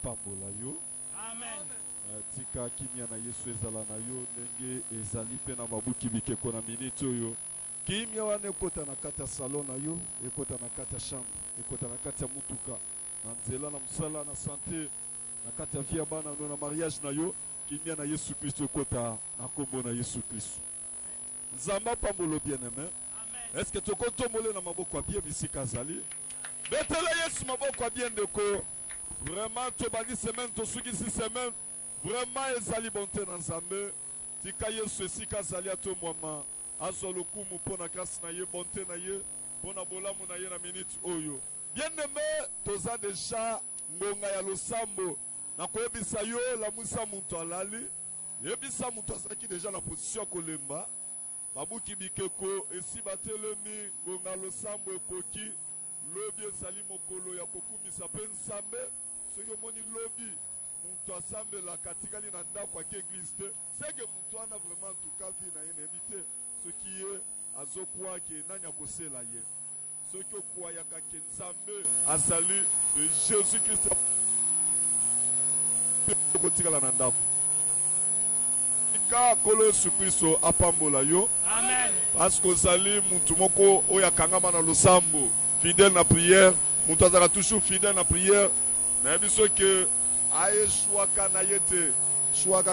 pambola yo. Amen. Tika kimia na Yesu ezala na yo ndenge ezali pe na mabuki bikeko na minute oyo. Kimia wana ekota na kata salon na yo, ekota na kata chambre, ekota na kata mutuka, na nzela na musala na santé, na kata via bana no na mariage na yo, kimia na Yesu Kristo ekota na kombo na Yesu Kristo. Nzamba pambolo bien-aimé. Est-ce que tu as na maboko bien bisika zali? Betela Yesu maboko bien ndeko. Vraiment tu bandi semaine to suki si semaine. Vraiment ezali bonté na Nzambe. Tika Yesu esika zali ato mwama. Azo lokumu pona grâce na ye bonté na ye. Pona bolamu na ye na minute oyo. Bien-aimé, toza déjà ngonga ya losambo. Na koyebisa yo la musa muntu alali. Yebisa muntu azaki déjà na position kolemba. Babuki bikeko esi batelemi ngonga losambo ekoki lobi ezali mokolo ya kokumisa pe Nzambe soki omoni lobi muntu asambela katikali na ndako ake église te seke muntu wana vraiment tuka vi na ye nayebi te soki ye azokuwa ke nani akosela ye soki okwayaka ke Nzambe azali Jésus Christ kotikala na ndako kolo Yesu Kristo apambola yo. Amen. Parce que ozali mutu moko oya kangama na losambo fidèle na prière, mutu azala toujours fidèle na prière. Na biso ke aye chouaka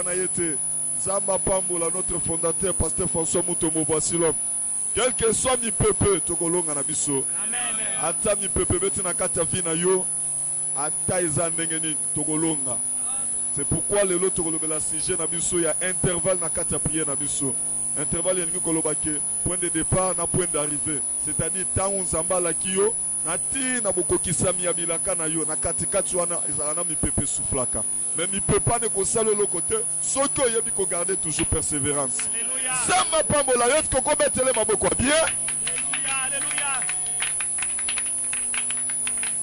na yete. Zamba pambola notre fondateur pasteur François Mutombo voici l'homme. Quel que soit mi pepe tokolonga na biso. Amen. Ata mi pepe beti na kata vi na yo. Ata eza ndenge nini tokolonga. C'est pourquoi le lot de la sujet na biso ya intervalle na kata prière na biso. Intervalle ya ngiko lobake point de départ na point d'arrivée. C'est-à-dire temps Nzamba la kiyo na ti na bokokisa mi abilaka na yo na katikati wana ezala na mi pepe soufflaka. Mais mi peut pas ne ko sala le côté soki oyebi ko garder toujours persévérance. Alléluia. Samba pambola yo ko betele maboko bien. Alléluia. Alléluia.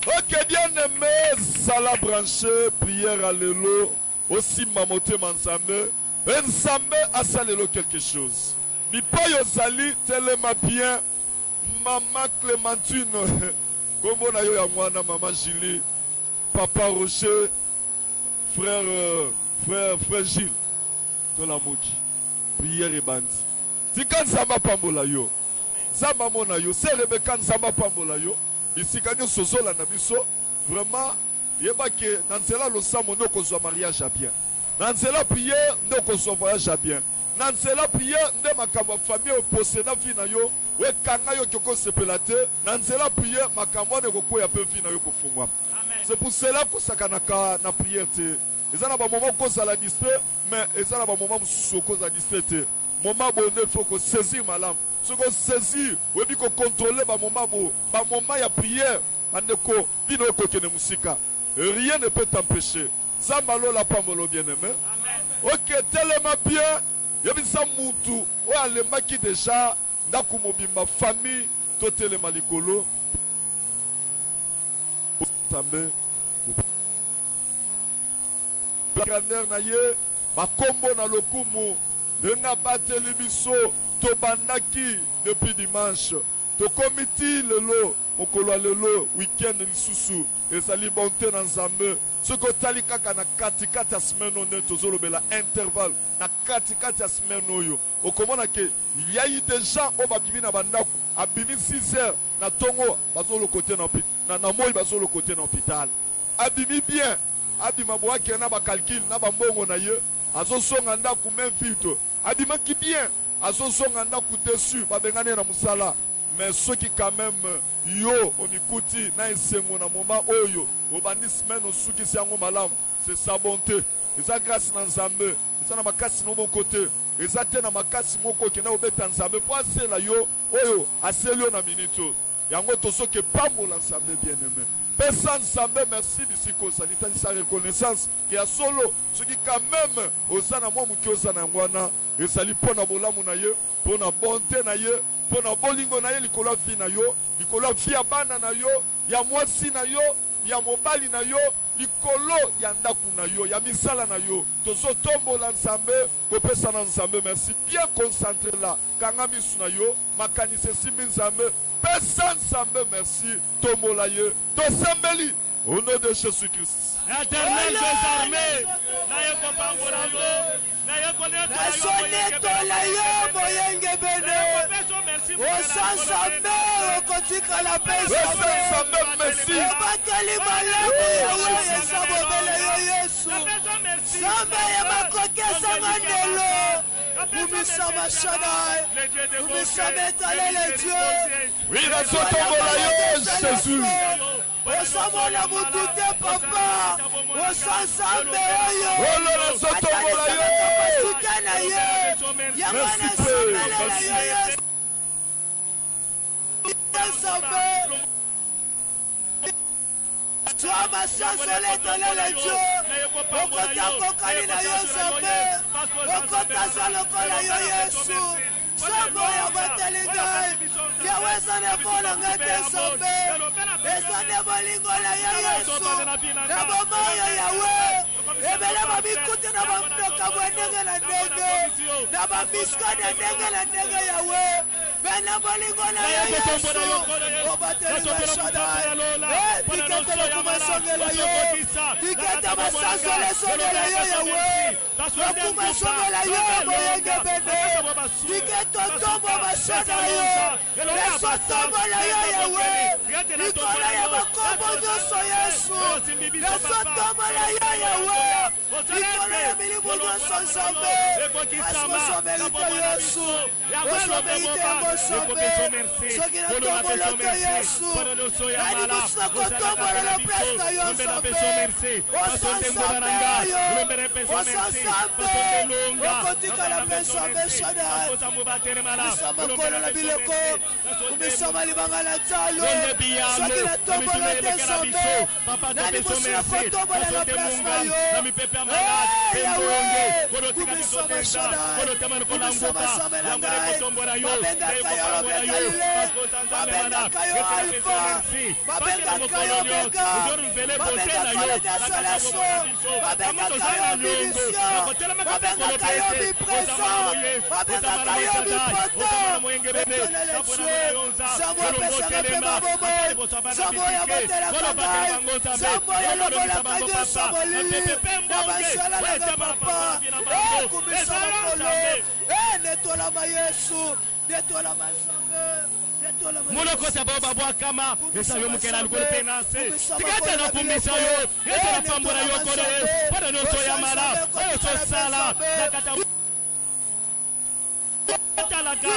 Ok, bien aimé, sala branché, prière alléluia. Aussi mamote Nzambe, Nzambe asalelo quelque chose. Mi payo zali telema bien, maman Clémentine, kombo na yo ya mwana maman Julie, papa Rocher, frère Gilles, to la moki. Prière et bandi. Tika Nzamba pambola yo. Nzamba mona yo, se Rebecca Nzamba pambola yo. Bisika nyo sozola na biso, vraiment yeba ke nanzela losambo ndo kozwa mariage bien. Nanzela prière ndo kozwa voyage bien. Nanzela prière nde makambo famille oposena vi na yo, we kanga yo kyoko sepela te. Nanzela prière makambo ne kokoya pe vi na yo kofungwa. C'est pour cela que sakanaka na prière te. Ezana ba moment koza la distrait, mais ezana ba moment mususu koza distrait te. Moment bonheur faut que saisir malam. Ce qu'on saisit, on dit qu'on contrôle ba moment ya prière, andeko vino kokene musika. Rien ne peut t'empêcher. Zambalo la pambolo bien-aimé. Ok, tellement bien. Yebisa muntu o alemaki déjà ndaku mobimba famille totele malikolo. Tambe. Grandeur na ye, makombo na lokumu, denga bateli biso. Tobandaki depuis dimanche. To komiti lelo, mokolo lelo, week-end lisusu, ezali bonté na Nzambe. Soko tali kaka na katikati ya semaine onde tozolobela intervalle na katikati ya semaine oyo. Okomona ke il y a eu des gens au babimi na bandako, abimi 6 heures na tongo bazolo côté na moi bazolo côté na hôpital. Abimi bien, abima boake na ba calcul na ba mbongo na ye, azosonga ndako même filtre. Abima ki bien. Azosonga ndaku dessus babengane na musala mais ceux qui quand même yo onikuti na esengo na moment oyo obandi semaine osuki siango malamu c'est sa bonté eza grâce na Nzambe eza na makasi no bon côté eza te na makasi moko ke na obeta Nzambe po asela yo oyo aseli yo na minute yango tosoke pambola Nzambe bien-aimé pesa Nzambe merci bisiko sanitani sa reconnaissance ke ya solo soki quand même ozana mwa muki ozana ngwana ezali pona bolamu na ye pona bonté na ye pona bolingo na ye likolo vi na yo likolo vi ya bana na yo ya mwasi na yo ya mobali na yo likolo ya ndaku na yo ya misala na yo tozotombola Nzambe kopesa na Nzambe merci bien concentré là kanga misu na yo makanise simbi Nzambe pesa Nzambe merci tombola ye tosembeli Au nom de Jésus-Christ. Éternel des armées, nasonetola yo moyenge bene osansame okotikala mpe obatoli malamu yawe eza bobele yo yesu nzambe ya makoki ezanga ndelo kumisa mashadai kumisa metalele dieu Oui, nazotombola yo Jésus. osamona mutu te papa osansambe oyo nazotombola yo. kapasite na ye yango nasomelela yo yesu nzambe Toi ma chansole étonnelle Dieu okota kokani na yo nzambe okota za lokola yo yesu sango ya bateli ngai yawe eza na ekola ngai te nzambe eza nde bolingo na yo yesu na boma oyo yawe ebele bamikuti na bamdoka bwa ndenge na ndenge na bamiskade ndenge na ndenge yawe mpe na bolingo na yo yesu obateli ngai shadai tiketele kumasongela yo tikete basansole esongela yo yawe okumasongela yo moyenge bene tiketotombo basana yo lesotombola yo yawe likolo ya makombo nyonso yesu lesotombola yo yawe likolo ya milimu nyonso nzambe asikosomelite yesu osomelite yango nzambe soki natombola te yesu nani mosuka kotombola na place na yo nzambe osansambe oyo osansambe okotikala mpe nzambe shadai kumisa makolo na biloko kumisa malibanga na talo soki natombola te nzambe nani mosuka kotombola na place na yo yawe kumisa mashadai kumisa masambe na ngai babengaka yo lobekalile babengaka yo alfa babengaka yo omega babengaka yo desolaso babengaka yo minisio babengaka yo miprésent babengaka yo mipoto etonele tue nzambo apesaka mpe mabomo nzambo oyo abotelaka ngai nzambo oyo lobolaka nyonso molili na basalalaka papa ekumisa makolo netolama yesu netolama nzambe mulokota boba bwakama esa yo mukela likolo pe na se tikete na kumbisa yo yete na pambola yo kolo pada no so ya mala oyo so sala nakata talaka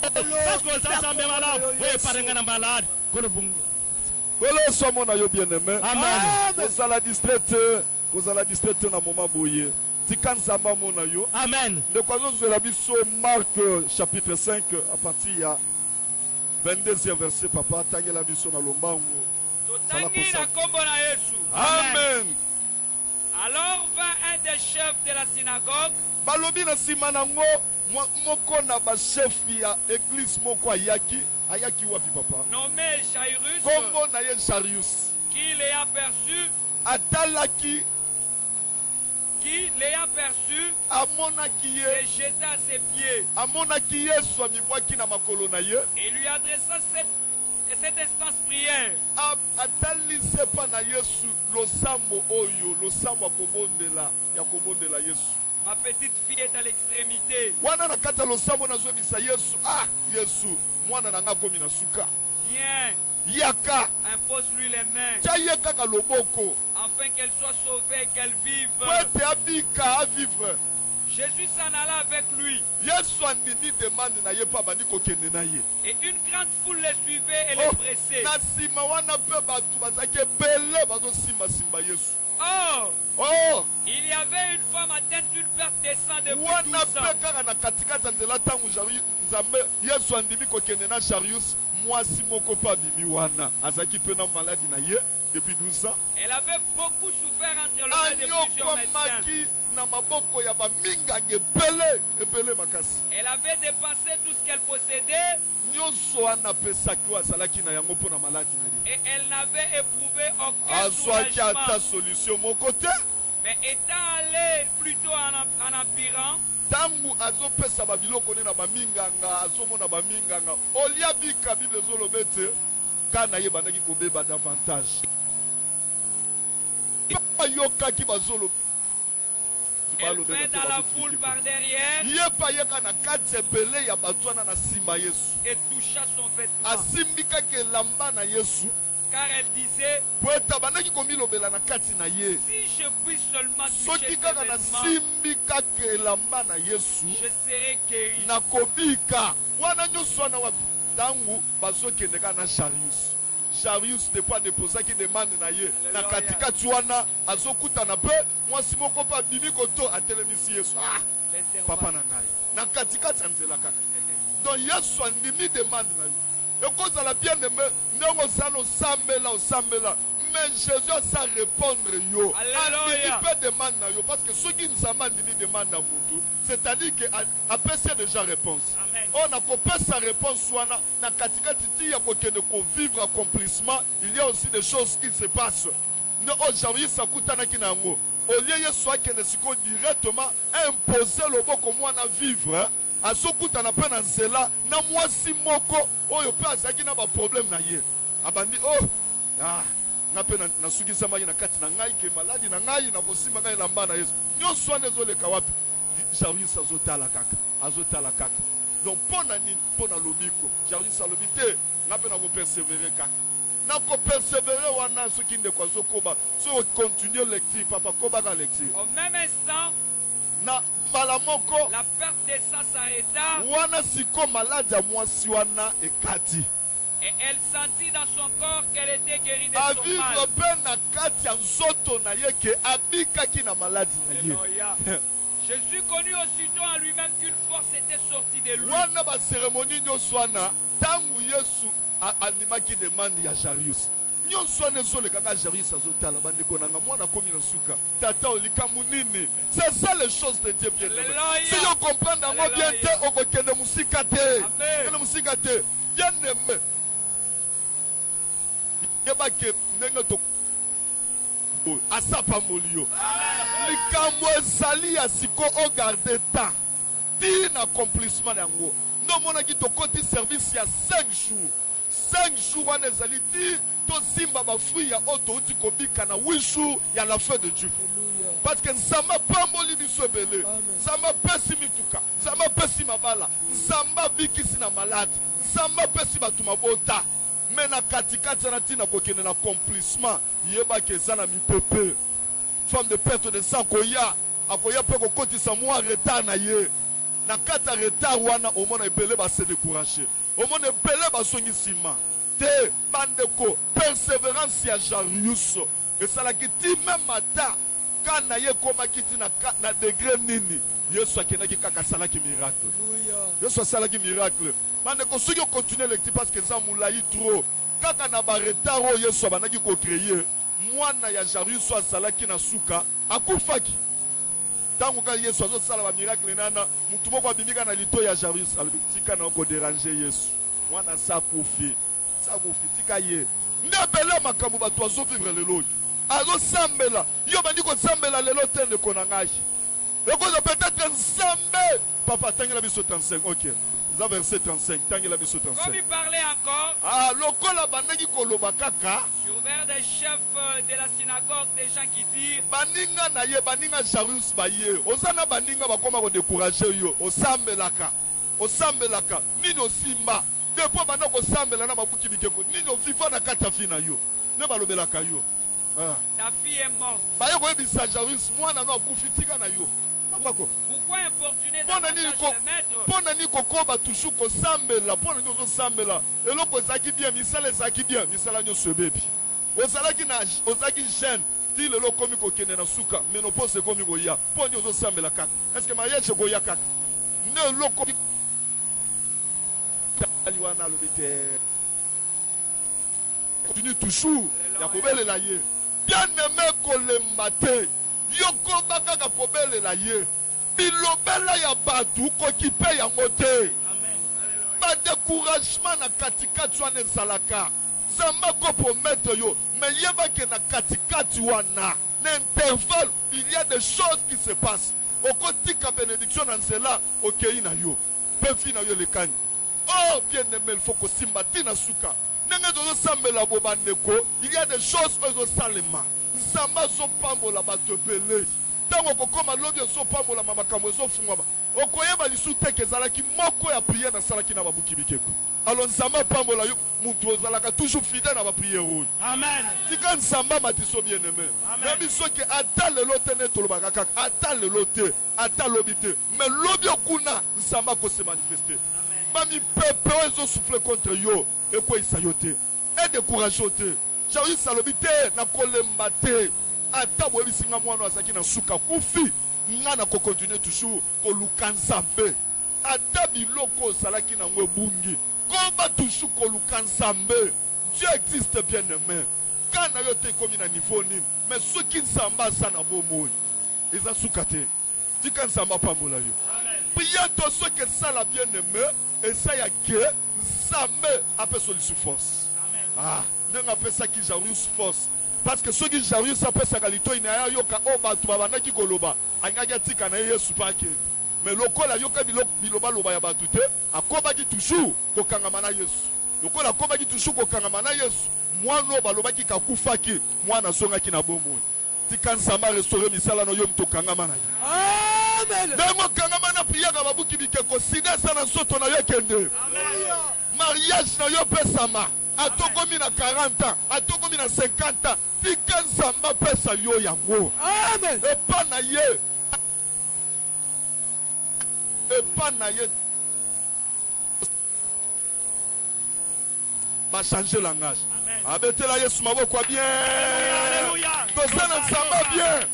parce que ça semble malade oyo parenga na malade kolo bungu Kolo somo na yo bien-aimé. amen Kozala distraite na moment boye. Tika nzamba mona yo. amen Le croisons de la biso Marc chapitre 5 à partir ya 22e verset papa tangi la biso na lombango. Totangi na kombo na Yesu. Amen. Alors vint un des chefs de la synagogue Balobi na sima nango moko na ba chef ya église moko ayaki wapi papa. nommé Jairus Kombo na ye Jairus. qui l'ayant perçu amonaki ye se jeta à ses pieds amonaki Yesu amibwaki na makolo na ye et lui adressa cette instance prière. atalise pa na Yesu losambo oyo losambo ya kobondela Yesu. Ma petite fille est à l'extrémité. Wana na kata losambo nazobisa Yesu Yesu mwana na nga komi na suka Viens, yaka impose-lui les mains tia ye kaka loboko afin qu'elle soit sauvée et qu'elle vive. po ete abika avivre. Jésus s'en alla avec lui Yesu andimi demande na ye pa bandi kokende na ye et une grande foule les suivait et les pressait. na nsima wana mpe bato bazalaki ebele bazosimbasimba Yesu. Il y avait une femme atteinte d'une perte de sang depuis 12 wana ans. mpe kaka na katikati ya nzela ntango nzambe Yesu andimi kokende na Jairus mwasi moko mpe abimi wana azalaki mpe na maladi na ye depuis 12 ans. Elle avait beaucoup souffert entre les mains de plusieurs médecins. anyokomaki na maboko ya baminganga ebele makasi. Elle avait dépensé tout ce qu'elle possédait nyonso wana apesaki oyo azalaki na yango mpo na maladi na ye et elle n'avait éprouvé aucun azwaki ata soulagement. solution moko te. Mais étant allée plutôt en empirant, ntango azopesa babiloko ne na baminganga azomona baminganga olia bika bible ezoloba ete kana ye bandaki kobeba davantage. Yoka ki bazolo. Elle fait dans la foule par derrière et toucha son vêtement. Car elle disait, si je puis seulement toucher ses vêtements, je serai guéri. Jarius n'est pas déposé qui demande naïe. Na katika tuana azokuta na pe moi si moko pa bimi koto atelemisi Yesu. Papa na ngai. Na katika tsanzela kaka. Donc Yesu andimi demande naïe. Et cause à la bien-aimé, ndongo zano sambela. Mais Jésus a sa répondre yo. Alléluia. Il peut demander naïe parce que ceux qui nous amènent ni demande à mutu. C'est-à-dire que après c'est déjà réponse. On a coupé sa réponse soit na katika titi ya kokene ko vivre accomplissement, il y a aussi des choses qui se passent. No aujourd'hui ça kutana kinango. Au lieu Yesu akene siko directement imposer le boko mwana vivre, asokutana pe na nzela na mwasi moko oyo pe azaki na ba problème na ye. Abandi na pe na sukisa mai na kati na ngai ke maladi na ngai na kosima ngai lamba na Yesu. Nyonso nezoleka wapi? Jarius azotala kaka. Donc pour na lobiko, Jarius alobite, na pe na ko persévérer kaka. Na ko persévérer wana ce qui ne ko zokoba, so continuer lecture papa koba ka lecture. Au même instant, na malamoko la perte de sang s'arrêta. Wana siko malade ya mwasi wana ekati. Et elle sentit dans son corps qu'elle était guérie de son mal. Vivre ben na kati ya nzoto na ye ke abikaki na maladi na ye. Jésus connut aussitôt en lui-même qu'une force était sortie de lui. Wana ba cérémonie nyoswana tangu Yesu animaki demande ya Jarius. Nyoswana ezole kaka Jarius azotala bandeko nanga mwana komi na suka. Tata olikamu nini? C'est ça les choses de Dieu bien aimé. Si on comprend dans moi bien te okokende musika te. Kende musika te. Bien aimé. Yebake nenge to asapa molio likambo ezali ya siko o garder temps ti na accomplissement yango ndo mona ki tokoti service ya 5 jours wana ezali ti tozimba bafruit ya oto uti kobika na 8 jours ya la fin de Dieu parce que nzamba pamboli biso ebele nzamba pesi mituka nzamba pesi mabala nzamba bikisi na malade nzamba pesi bato mabota mais na katikati na tina kokene na accomplissement yeba keza na mipepe femme de perte de sang koya akoya pe kokotisa mwa retard na ye na kata retard wana omona ebele ba se décourager omona ebele ba songi sima te bandeko persévérance ya Jarius esalaki ti même mata kana ye koma kiti na degré nini Yesu akenaki kaka salaki miracle. Yesu asalaki miracle. Mane ko soki continuer lecture parce que ça moulayi trop. Kaka na ba retard o Yesu abanaki ko créer. Mwana ya Jarius asalaki na suka akufaki. Tango ka Yesu azosala ba miracle nana mutu moko abimika na lito ya Jarius alibika na ko déranger Yesu. Mwana sa kufi. Sa kufi tika ye. Ndebele makambo bato azo vivre lelo. Azo sambela. Yo bandi ko sambela lelo tende konangai. Peut-être ensemble. Papa, t'as la mission 35. Ok. Ça verset 35. T'as la mission 35. Comme il parlait encore. Lokola banagi koloba kaka. Survinrent des chefs de la synagogue, des gens qui dirent. Baninga na ye, baninga Jarius baye. Osana baninga bakoma ko décourager yo. Osambelaka. Nino simba. Depuis bana ko sambela na mabuki bikeko. Nino viva na kata fina yo. Ne balobelaka yo. Ta fille est morte. Baye ko ebisa Jarius mwana no akufitika na yo. Pourquoi importuner davantage le maître? Pona ni kokoba toujours ko sambela, pona ni ko sambela. Eloko zaki bien, misala zaki bien, misala nyo sebebi. Ozalaki na ozaki jeune, ti lelo komi ko kene na suka, menopause komi ko ya. Pona ozo sambela kaka. Est-ce que mariage ko ya kaka? Ne loko aliwana lobite. Continue toujours. Ya kobele la ye. Bien aimé ko lembate. Yoko baka kobele la ye. Bilobela ya batu ko kipe ya mote. Ba découragement na katikati wana ezalaka. Zamba ko promettre yo, mais yeba ke na katikati wana. N'intervalle, il y a des choses qui se passent. Okotika bénédiction na nzela, okei na yo. Pefi na yo lekani. Oh bien aimé, il faut ko simbati na suka. Il y a des choses que vous salema. Nzamba zo pambola bato belé. Tango kokoma lobi zo pambola mama kambo zo fungwa. Okoyeba lisu teke zalaki moko ya prière na salaki na babuki bikeko. Alors nzamba pambola yo mutu ozalaka toujours fidèle na ba prière. Amen. Tika nzamba matiso bien aimé. Mais biso ke ata lelo tene tolobaka kaka ata lelo te ata lobi te. Mais lobi okuna nzamba ko se manifester. Mami pepe ozo souffler contre yo et quoi isa yo te. Et décourager te. J'ai eu salobité na kolemba te. Ata boyebi singa mwana azaki na suka kufi. Ngana ko continuer toujours ko lukanzambe. Ata biloko salaki na ngwe bungi. Koba toujours ko lukanzambe. Dieu existe bien aimé. Quand na yo te komi na niveau ni, mais ceux qui nsamba sa na bomo. Eza suka te. Tika nsamba pambola yo. Priez to ceux qui ça la bien aimé et ça ya que nzambe appelle solution force. Ah, n'enga appelle ça qui jarus force. Parce que ceux qui jarus ça peut ça kalito ina yoka oba tu baba naki koloba. Angaga tika na Yesu pake. Mais lokola yoka biloba loba ya batute, akoba ki toujours ko kangama na Yesu. Lokola akoba ki toujours ko kangama na Yesu. Mwana baloba ki kakufa ki, mwana songa ki na bomo. Tika nsamba restaurer misala no yo mto kangama na yo. Amen. Demo kangama na priya ka babuki bikeko sida sana soto na yo kende. Mariage na yo pesama. Atokomi na 40 ans, atokomi na 50 ans. Tika nzamba pesa yo yango. Amen. Epa na ye. Epa na ye. Va changer langage. Abetela Yesu maboko bien. Alléluia. Tozana nzamba bien.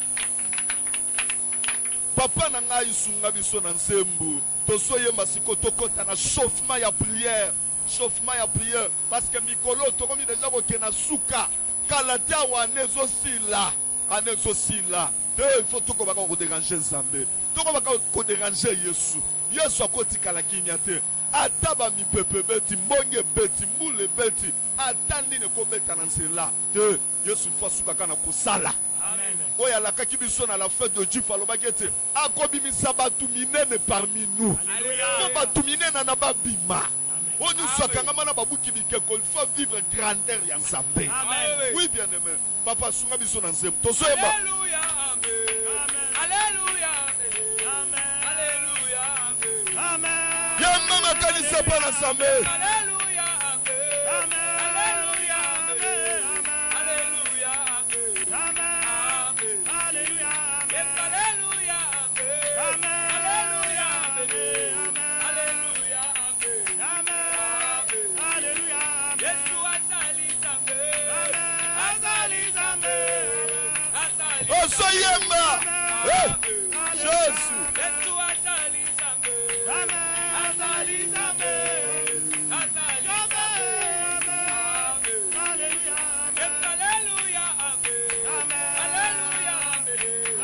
Papa na ngai sunga biso na nsembu. Tosoye masiko tokota na chauffement ya prière. Chauffement ya prière. Parce que mikolo tokomi déjà kokena suka. Kalatia wanezo sila. Anezo sila. Il faut tout qu'on va déranger Nzambe. Tout qu'on va déranger Yesu. Yesu akoti kalakimia te. Ataba mi pepe beti, mbonge beti, mule beti. Atandi ne ko beta na nzela. Te Yesu fa suka kana kosala. Amen. Oya la kaki biso na la fête de Dieu falobakete. Akobi misabatu minene parmi nous. Alléluia. Batu minene na babima. On nous soit kangamana babuki bikeko, il faut vivre grandeur ya Nzambe. Amen. Oui bien aimé. Papa sunga biso na nzembo. Tosoyeba. Alléluia. Amen. Alléluia. Alléluia. Amen. Ya mama kanisa pa na Nzambe. Alléluia. Amen. Alléluia. Alléluia. Amen. Alléluia. Yes, alléluia. Amen. Alléluia. Alléluia. Alléluia. Alléluia. Yesu asali Nzambe. Azali Nzambe. Asali. Osoyemba. Jésus. Yesu asali Nzambe. Azali Nzambe. Asali. Alléluia. Yes, alléluia. Amen. Alléluia.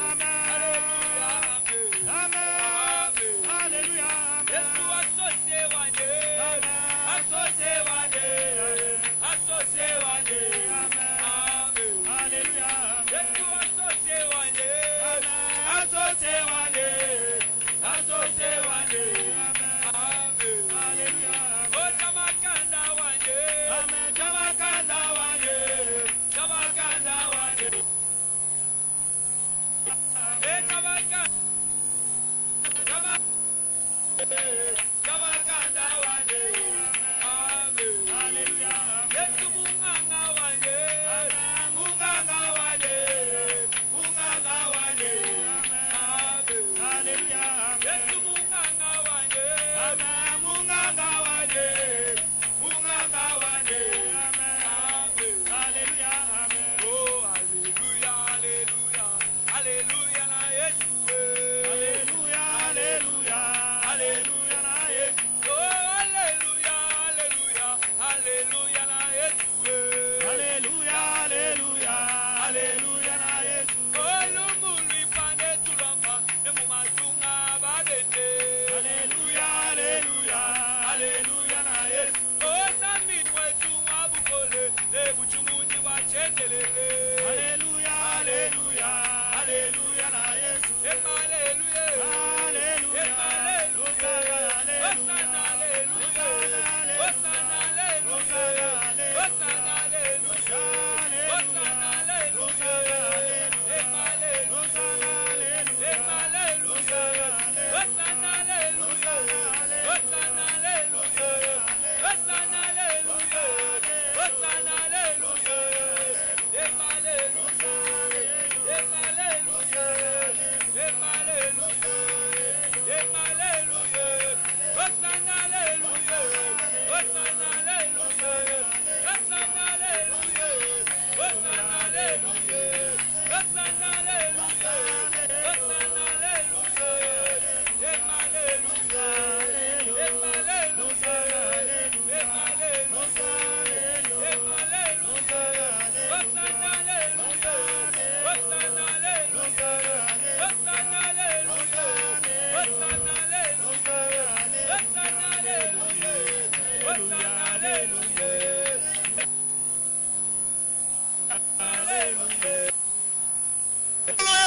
Amen. Alléluia. Amen. Alléluia. Yesu asose wanye. Asose wanye. Asose wanye. Amen. Alléluia. Yesu asose wanye. Asose wanye.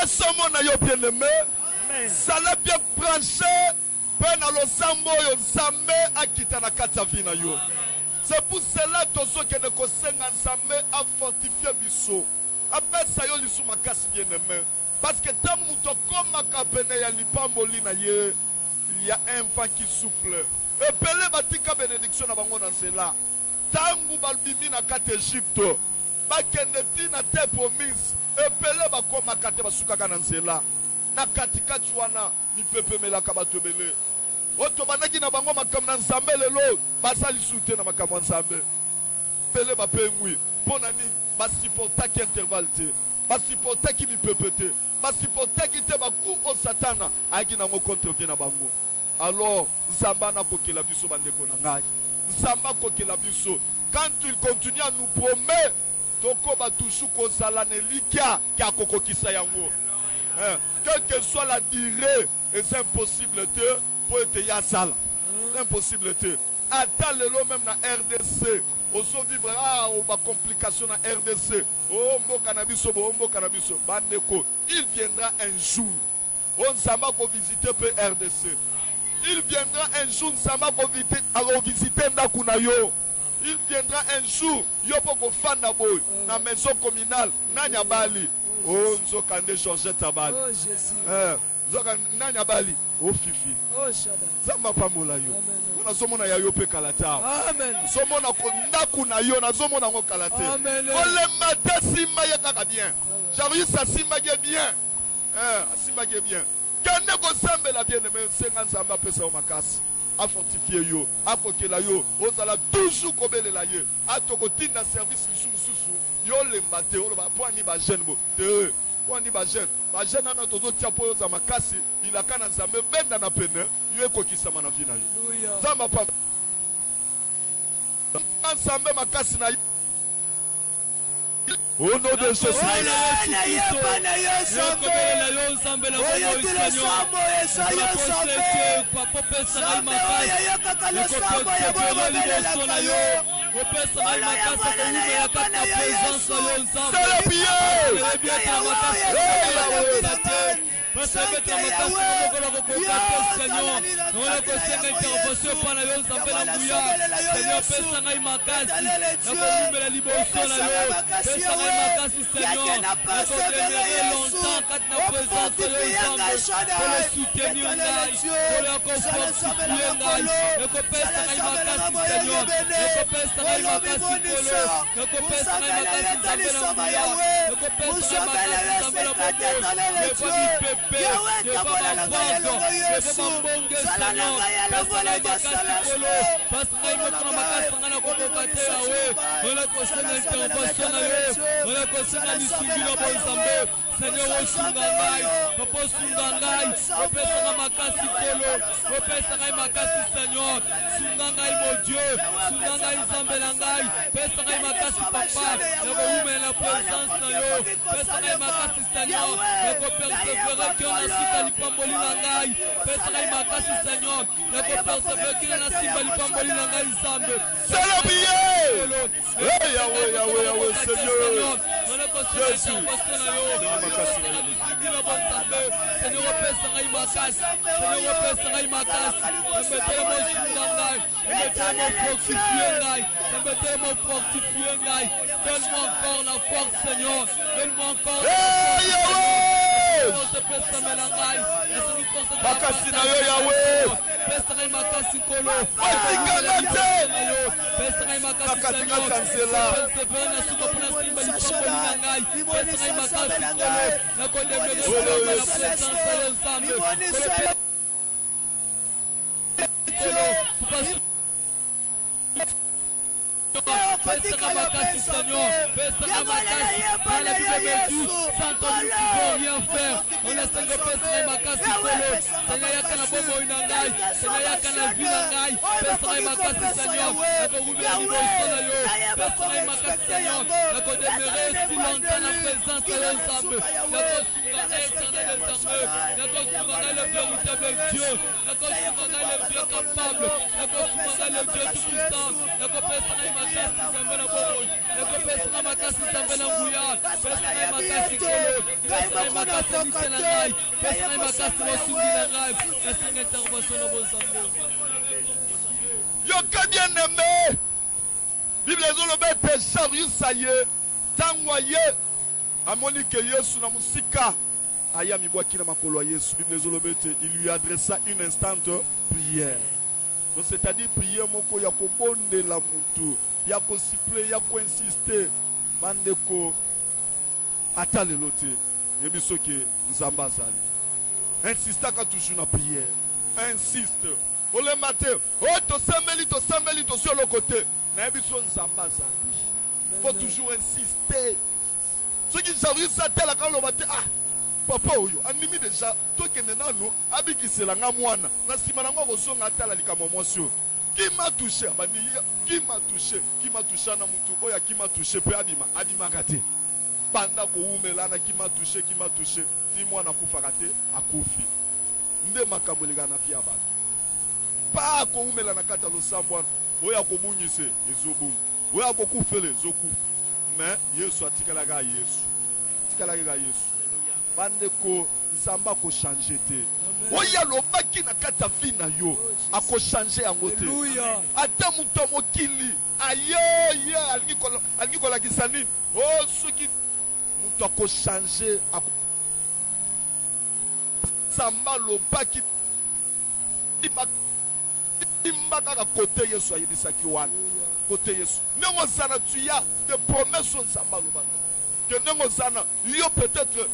Somo na yo bien-aimé, ça l'a bien branché, pe na losambo yo Nzambe akita na kati ya vie na yo. C'est pour cela que ne kosenga Nzambe a fortifié biso. Apesa yo lisu makasi bien-aimé. Parce que tant muto koma kapene ya lipamboli na ye, il y a un vent qui souffle. Epele batika bénédiction na bango na nzela. Tangu balbimi na kati Egypte, bakende tina te promise. Epele bakoma kate basukaka na nzela. Na katikati wana mipepe melaka bato ebele. Oto banaki na bango makambo na Nzambe lelo basali sute na makambo na Nzambe. Pele bapengwi pona nini basupportaki intervalle te. Basupportaki mipepe te. Basupportaki te baku o Satana ayaki nango contre na bango. Alors Nzamba na kokela biso bandeko na ngai. Nzamba kokela biso. Quand il continue à nous promettre toko ba toujours kozala ne likia kia kokokisa yango. Quelle que soit la durée, et c'est impossible pour être yasala. C'est impossible. Attends le même na RDC. Oso vivre ba complication na RDC. Oh mbo cannabis, bandeko. Il viendra un jour. On s'ama ko visiter pe RDC. Il viendra un jour s'ama ko visiter ndakuna yo. Il viendra un jour yo poko fanda boy na maison communale na Nyabali. Oh, Nzokande Georgette Abali. Oh, Jésus. Nzokande Nanya Bali. Oh, Fifi. Oh, Shaddai. Zamba pamola yo. On a somona ya yo pe kalata. Amen. Somona kondaku na yo na somona ngo kalate. Amen. Le matin simba ya kaka bien. J'arrive ça simba ya bien. Simba ya bien. Kande ko sembe la bien aimé 50 zamba pesa o makasi. A fortifier yo, a kokela yo, ozala toujours kobelela ye. A tokotinda service lisusu. Yo lembate yo ba poani ba jeune bo te poani ba jeune na tozo tia po za makasi ilaka na Nzambe benda na pene yo ekokisa mana vina yo Nzamba pa Nzambe makasi na au nom de Jésus. Seigneur, osungangai, papa osungangai, opesa makasi kolo, opesa ngai makasi Seigneur, sungangai mon Dieu, sungangai Nzambelangai, pesa ngai makasi papa, nako ume la présence na yo, pesa ngai makasi Seigneur, nako persévérer que na sika lipamboli na ngai, pesa ngai makasi Seigneur, nako persévérer que na sika lipamboli na ngai Nzambe. Yahweh, Seigneur, Jésus. Seigneur, opesa ngai makasi, Seigneur, opesa ngai makasi, fortifier ngai, donne-moi encore la force Seigneur, donne-moi encore la force, pesa ngai, makasi na yo Yahweh, pesa ngai makasi kolo, pesa ngai makasi Seigneur, persévérer na suka puna simba lipamboli na ngai, pesa ngai makasi kolo, na kondemele la présence ya Nzambe, pesa makasi Seigneur, pesa makasi, dans la Bible dit, sans toi nous ne pouvons rien faire. On a Seigneur pesa makasi kolo, Seigneur yakana bomo inangai, Seigneur yakana vinangai, pesa makasi Seigneur, nako rumela liboso na yo, pesa makasi Seigneur, nako demeurer si longtemps la présence ya Nzambe, nako sunga éternel des armées. Yako Soumana le Dieu redoutable Dieu. Yako Soumana le Dieu capable. Yako Soumana le Dieu tout puissant. Yako Pesana Makasi Zambela Bobo. Yako Pesana Makasi Zambela Ngouya. Pesana Makasi Kolo. Pesana Makasi Nitelangai. Pesana Makasi Wasumbilangai. Pesana intervention de vos armées. Yoka bien-aimé. Bible ezoloba Sarius saye. Tangwaye. Amoni ke Yesu na musika. Aya mibwaki na makolo ya Yesu. Bible ezoloba il lui adressa une instante prière. Donc c'est-à-dire prière moko ya kobonde la mutu. Ya ko siffler, ya ko insister. Bandeko atale lote. Yebiso ke nzamba zali. Insistaka toujours na prière. Insiste. Ole matin. Oh to sambeli to sur le côté. Na yebiso nzamba zali. Faut toujours insister. Ceux qui s'arrivent ça tel quand le matin ah papa oyo animi déjà to kende nanu abikisela nga mwana na sima na ngo zonga tala likamo mwosio. Qui m'a touché? Qui m'a touché na mutu oya qui m'a touché pe abima kate. Banda ko umelana qui m'a touché. Dis-moi na kufa kate akufi. Nde makambo ligana pia ba. Pa ko umelana kata lo sambwana. Oya ko bunyise ezobu. Oya ko kufele zoku. Mais Yesu atikalaga Yesu. Tikalaga Yesu. Bande ko zamba ko changer te. Oya lobaki na kata fi na yo. Ako changer yango te. Ata muto mokili. Aye algi kola kisanini. Oh soki muto ako changer ako zamba lobaki imba kaka kote Yesu ayebisaki wana. Côté Yesu. Nengo sana tu y a des promesses en zamba lobana. Que nengo sana yo peut-être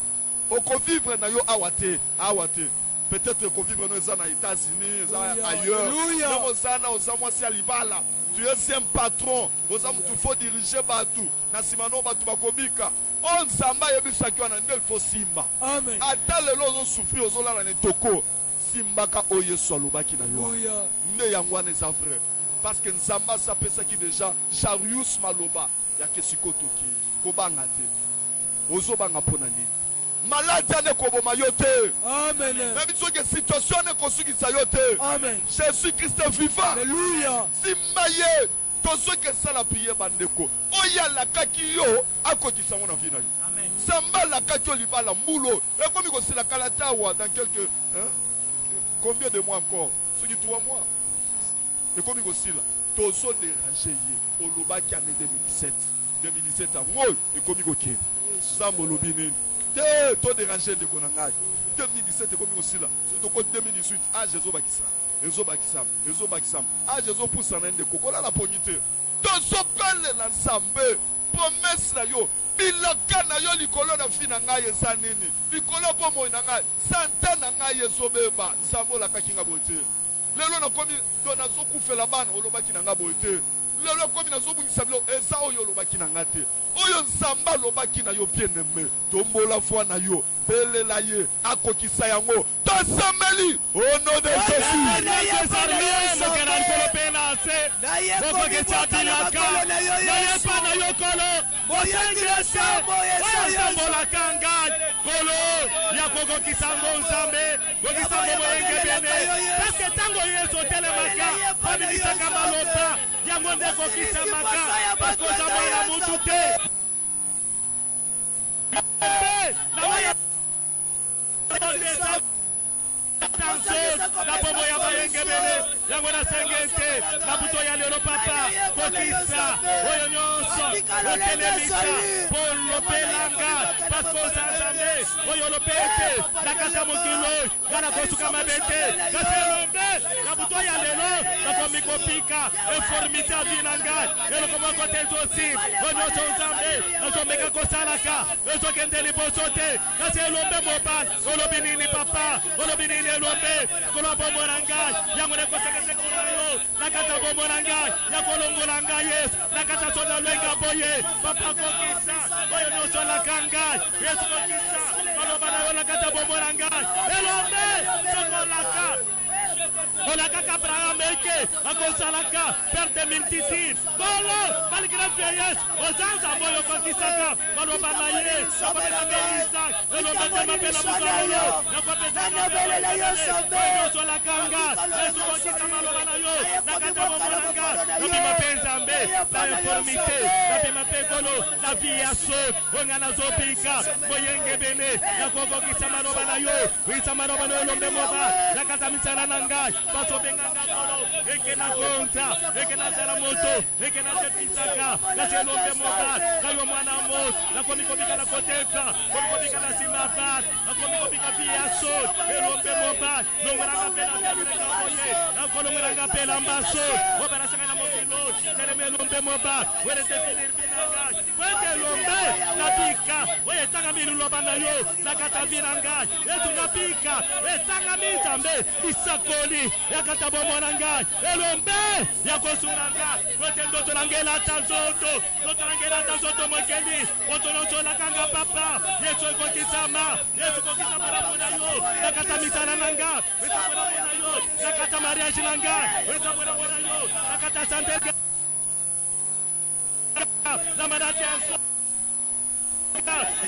au convivre na yo awate. Peut-être qu'on vivre dans les États-Unis, ailleurs. Nengo sana ozamwa si alibala. Tu es un patron. Ozamwa tu faut diriger batu. Na simano batu bakobika. On zamba yebisaki wana ndel fo simba. Amen. Ata lelo zo souffrir ozola na netoko. Simba ka o Yesu alobaki na yo. Ne yangwa ne za vrai. Parce que Nzamba s'appelle qui déjà Jarius Maloba. Ya kesikoto ki. Kobanga te. Ozo banga ponani. Malade ne koboma yote. Amen. Même si que situation ne konsuki sa yote. Amen. Jésus Christ vivant. Alléluia. Simaye. Tozo que ça la prière bandeko. Oya la kaki yo akoti sango na vie na yo. Amen. Samba la kaki yo libala mulo. Et comme il se la kalatawa dans quelques combien de mois encore? Ce qui 3 mois. Et comme il aussi là, tous ont dérangé au Loba qui en est 2017 à moi et comme il ok. Sambo Lobini, tout dérangé de Konanga. 2017 et comme il aussi là, c'est au côté 2018. Ah Jésus Bakisam. Ah Jésus pour s'en de Coco là la pognité. Tous ont parlé l'ensemble. Promesse là yo. Bilaka na yo likolo na fina ngai esanini. Likolo bomo na ngai. Santa na ngai esobeba. Sambo la kakinga bote. Lelo na komi dona zoku fela bana olobaki na nga boete. Lelo komi na zobungisa bilo eza oyo olobaki na nga te. Oyo nzamba lobaki na yo bien aimé. Tombola foi na yo. Belela ye akokisa yango. Tosameli au nom de Jésus. La bobo ya bayenge bele yango na sengente na buto ya lelo papa kokisa oyo nyonso okelemisa polo pelanga pasko sanzambe oyo lopete na kata mokilo kana kosuka mabete kaselombe na buto ya lelo na komikopika informité avinanga elo komoko tezosi oyo nyonso nzambe otomeka kosalaka ezokende liboso te kaselombe mobal olobinini papa olobinini elombe kolombo moranga yango ne kosakase kolalo nakata bomoranga yakolongola ngai nakata soda lwenga boye papa kokisa oyo nyonso lakanga yesu kokisa maloba na yo nakata bomoranga elombe sokolaka olakaka Abraham eke akosalaka père de multitude kolo malgré vieillesse ozanza moyo kokisaka maloba na ye abakaka Isaac elombe te mapela la vie ya so ongana zopika moyenge bene ya kokokisa maloba na yo wisa maloba na lombe moba nakata misala na ngai baso benga ngakolo ekena konta ekena zela moto ekena tepisaka na lombe moba kayo mwana mot na komikobika na koteka komikobika na simapat na komikobika vie ya so elombe moba longoranga pela pela moye na kolongoranga pela mbaso obara sanga na mokilo teleme lombe moba wele definir binanga wende lombe napika oye tanga milu loba na yo nakata binanga yesu napika etanga mizambe isakoli yakata bomona ngai elombe yakosunanga wete ndoto langela tanzoto ndoto langela tanzoto mokeli otonoto lakanga papa yesu kokisama yesu kokisama na yo nakata misala nanga wete na yo nakata mariage nanga wete na yo nakata sante la maladie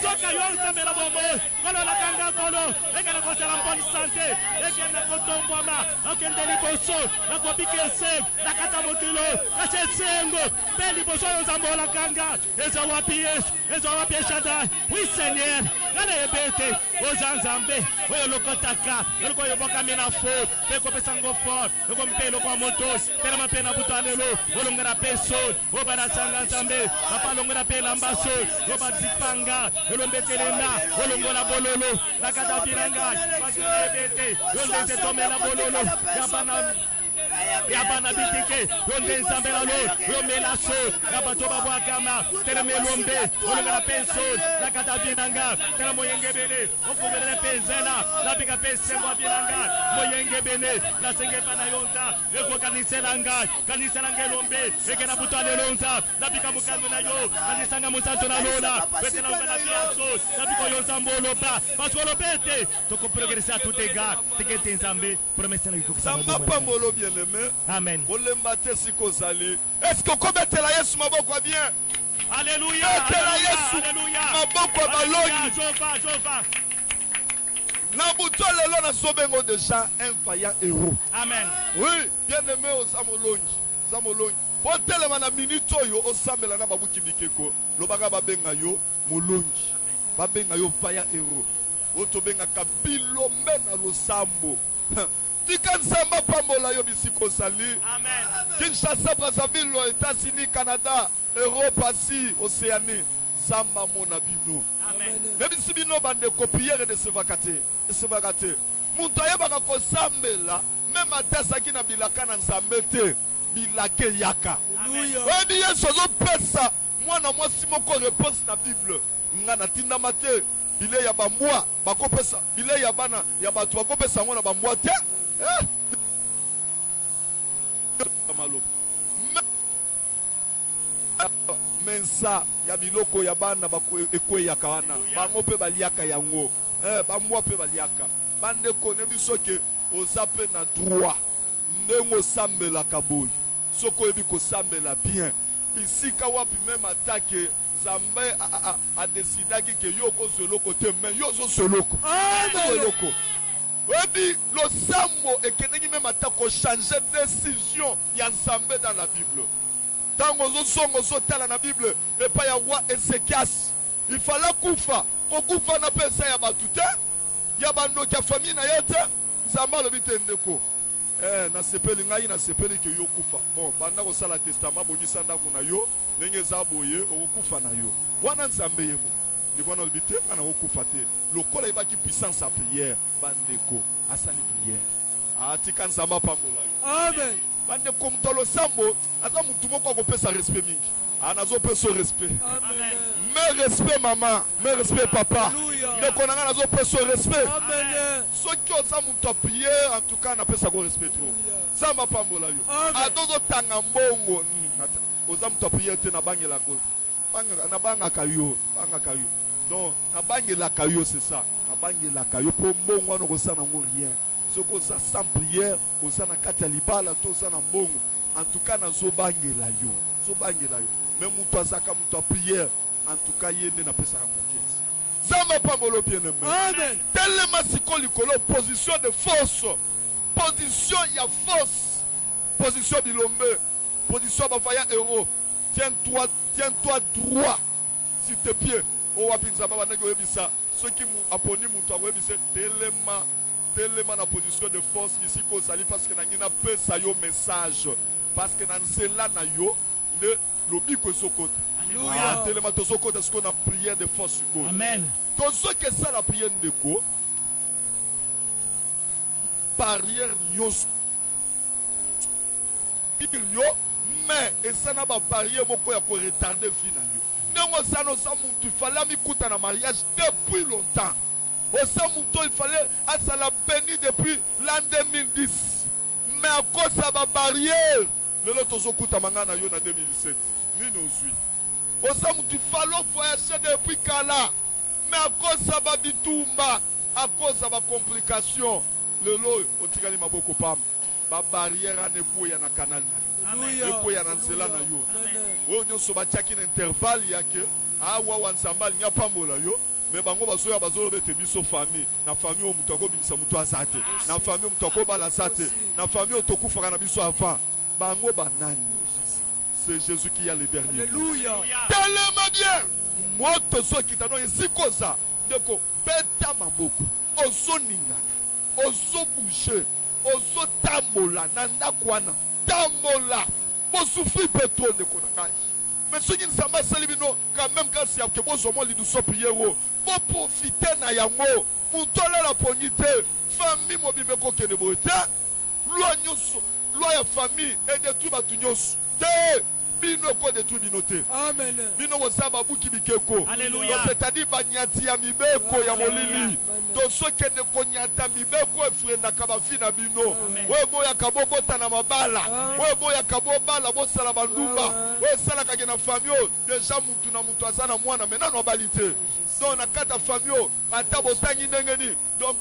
Zoka yonsa mela bombo, kolo la kanga kolo, ekana kosa la bonne santé, ekana kotombama, okende liboso, na kopike sef, na kata mokilo, na sengo, beli boso yonsambo la kanga, eza wapi Shaddai, oui Seigneur, na ebete, ozanzambe, oyo lokotaka, yoko yoboka mina fo, peko pesango fort, yoko mpelo kwa motos, pela mapena butanelo, olongera peso, obara sanga zambe, papa longera pela mbaso, obara elombetelena olongola bololo nakata piranga bakebete yonde tomela bololo yabana bitike yonde zambela lo yomela so yabato babwakama teleme lombe olongala penso nakata piranga tela moyenge bene ofungere penzela napika pensengo piranga moyenge bene na senge pana yonta eko kanisa langa lombe ekena butale lonza napika mukando na yo kanisanga musanto na lola betela ngana biaso napiko yonza mbolo ba basolo bete toko progresser à tout égard tikete nzambe promesse na yiko samba pambolo bien-aimé. Amen. Est-ce que kometela Yesu maboko bien? Alléluia. Alléluia. Maboko baloni. Jova. Nabuto lelo na sobengo déjà un vaillant héros. Amen. Oui, bien-aimé aux Zamolongi. Potelema na minute oyo osambela na babuki bikeko. Lobaka babenga yo molongi. Babenga yo vaillant héros. Otobenga kabilo mena losambo. Tika nzamba pambola yo bisiko sali. Amen. Kinshasa, Brazzaville, États-Unis, Canada, Europe, Asie, Océanie. Zamba mona bino. Amen. Même si bino bande copier de se vacate. Muntu ayebaka kosambela même atasaki na bilaka na nzambe te bilake yaka. Oyebi Yesu azopesa mwana mwasi moko réponse na Bible. Nga na tinda mate bile ya bamwa bakopesa bile ya bana ya batu bakopesa mwana bamwa te. Mensa ya biloko ya bana ekwe ya kawana bango pe baliaka yango bamwa pe baliaka bande kone biso ke ozape na droit ndengo sambela kaboy soko ebi ko sambela bien bisika wapi même attaque Zambe a décidé que yoko soloko te mais yozo soloko soloko. Oui, le Samo et que même attaque changer décision ya Nzambe dans la Bible. Tant que songo sota dans la Bible et pas ya roi Ezekias. Il fallait kufa, ko kufa na pesa ya batute, ya bando ya famille na yote, Nzamba le bitendeko. Na sepeli ngai na sepeli ke yo kufa. Bon, banda ko sala testament bongisa ndako na yo, ndenge za boye okufa na yo. Wana Nzambe yemo. Ndiko na bité na okufa te. Lokola ibaki puissance à prière, bandeko asali prière. Atika Nzamba pambola yo. Amen. Bandeko mtolo sambo, ata mutu moko akopesa respect mingi. Anazo peso respect. Amen. Mais respect maman, mais respect papa. Ne konanga nazo peso respect. Amen. Ceux qui ont mutu prière en tout cas na pesa ko respect trop. Zamba pambola yo. Adozo tanga mbongo. Oza mutu prière te na bangela ko. Na banga kayo, banga kayo. Donc na bangela kayo c'est ça. Na bangela kayo po mbongo wana ko sana ngo rien. Soko sa sans prière, ko sana kata libala to sana mbongo. En tout cas na zo bangela yo. Zo bangela yo. Mais mutu azaka mutu prière, en tout cas yende na pesa confiance. Zama pambolo bien-aimé. Amen. Tellement siko likolo position de force. Position ya force. Position bilombe. Position bavaya héros. Tiens-toi droit. Sur tes pieds. Oh wapinza baba nagi webisa. Ceux qui apponi mutu webisa tellement na position de force ici ko sali parce que na pe sa yo message. Parce que dans cela na yo le lobi ko sokota. Alléluia. Tellement to sokota ce qu'on a prière de force ko. Amen. Donc ce que ça la prière de ko barrière nyos yo mais et ça n'a pas barrière moko ya ko retarder vie na yo. Nengo ça no ça muntu fallait mikuta na mariage depuis longtemps. Au Samuto, il fallait à la béni depuis l'an 2010. Mais à cause de la barrière, le lot de Kuta Mangana en 2017. Au Samuto, il fallait voyager depuis Kala. Mais à cause de la bitumba, à cause de la complication, le lot au Tigali Maboko Pam, la barrière à Nekou ya na canal. Nekou ya na Nsela na yo. Ou nyo sobatiaki na intervalle ya ke, ah wa wansambal nya pambola yo. Mais bango basoya bazolo bete biso famille na famille omutu akobimisa mutu azate na famille omutu akobala zate na famille otokufaka na biso avant bango banani. C'est Jésus qui a le dernier. Alléluia. Tellement bien moto so kitano esikoza ndeko beta maboko ozoningana ozobouger ozotambola na ndako wana tambola bosufri petro ndeko na ngai. Mais ceux qui ne savent pas quand même quand c'est que bon zomo li douso prier pour profiter na yango muntola la ponité famille mobime ko kene bote loi nyonso loi ya famille et de tout batu nyonso te bino ko de tout binote. Amen. Bino ko saba buki bikeko. Alléluia. C'est-à-dire banyati ya mibeko ya molili to so kene ko nyata mibeko efrena kaba fina bino we boya kaboko tana mabala we boya kabobala bo sala bandumba we sala kage na famille déjà mutu na mutu azana mwana mena no balite donc na kata famille ata botangi ndengeni donc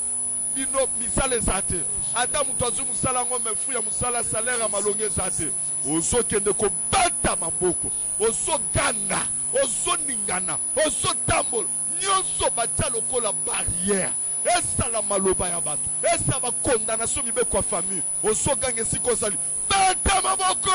bino misale zate ata mutu azu musala ngo mefu ya musala salaire ya malonge zate ozo kende ko bata maboko ozo ganga ozo ningana ozo tambola nyonso batia lokola barrière esala maloba ya bato esala condamnation mibe kwa famille ozo ganga esiko sali bata maboko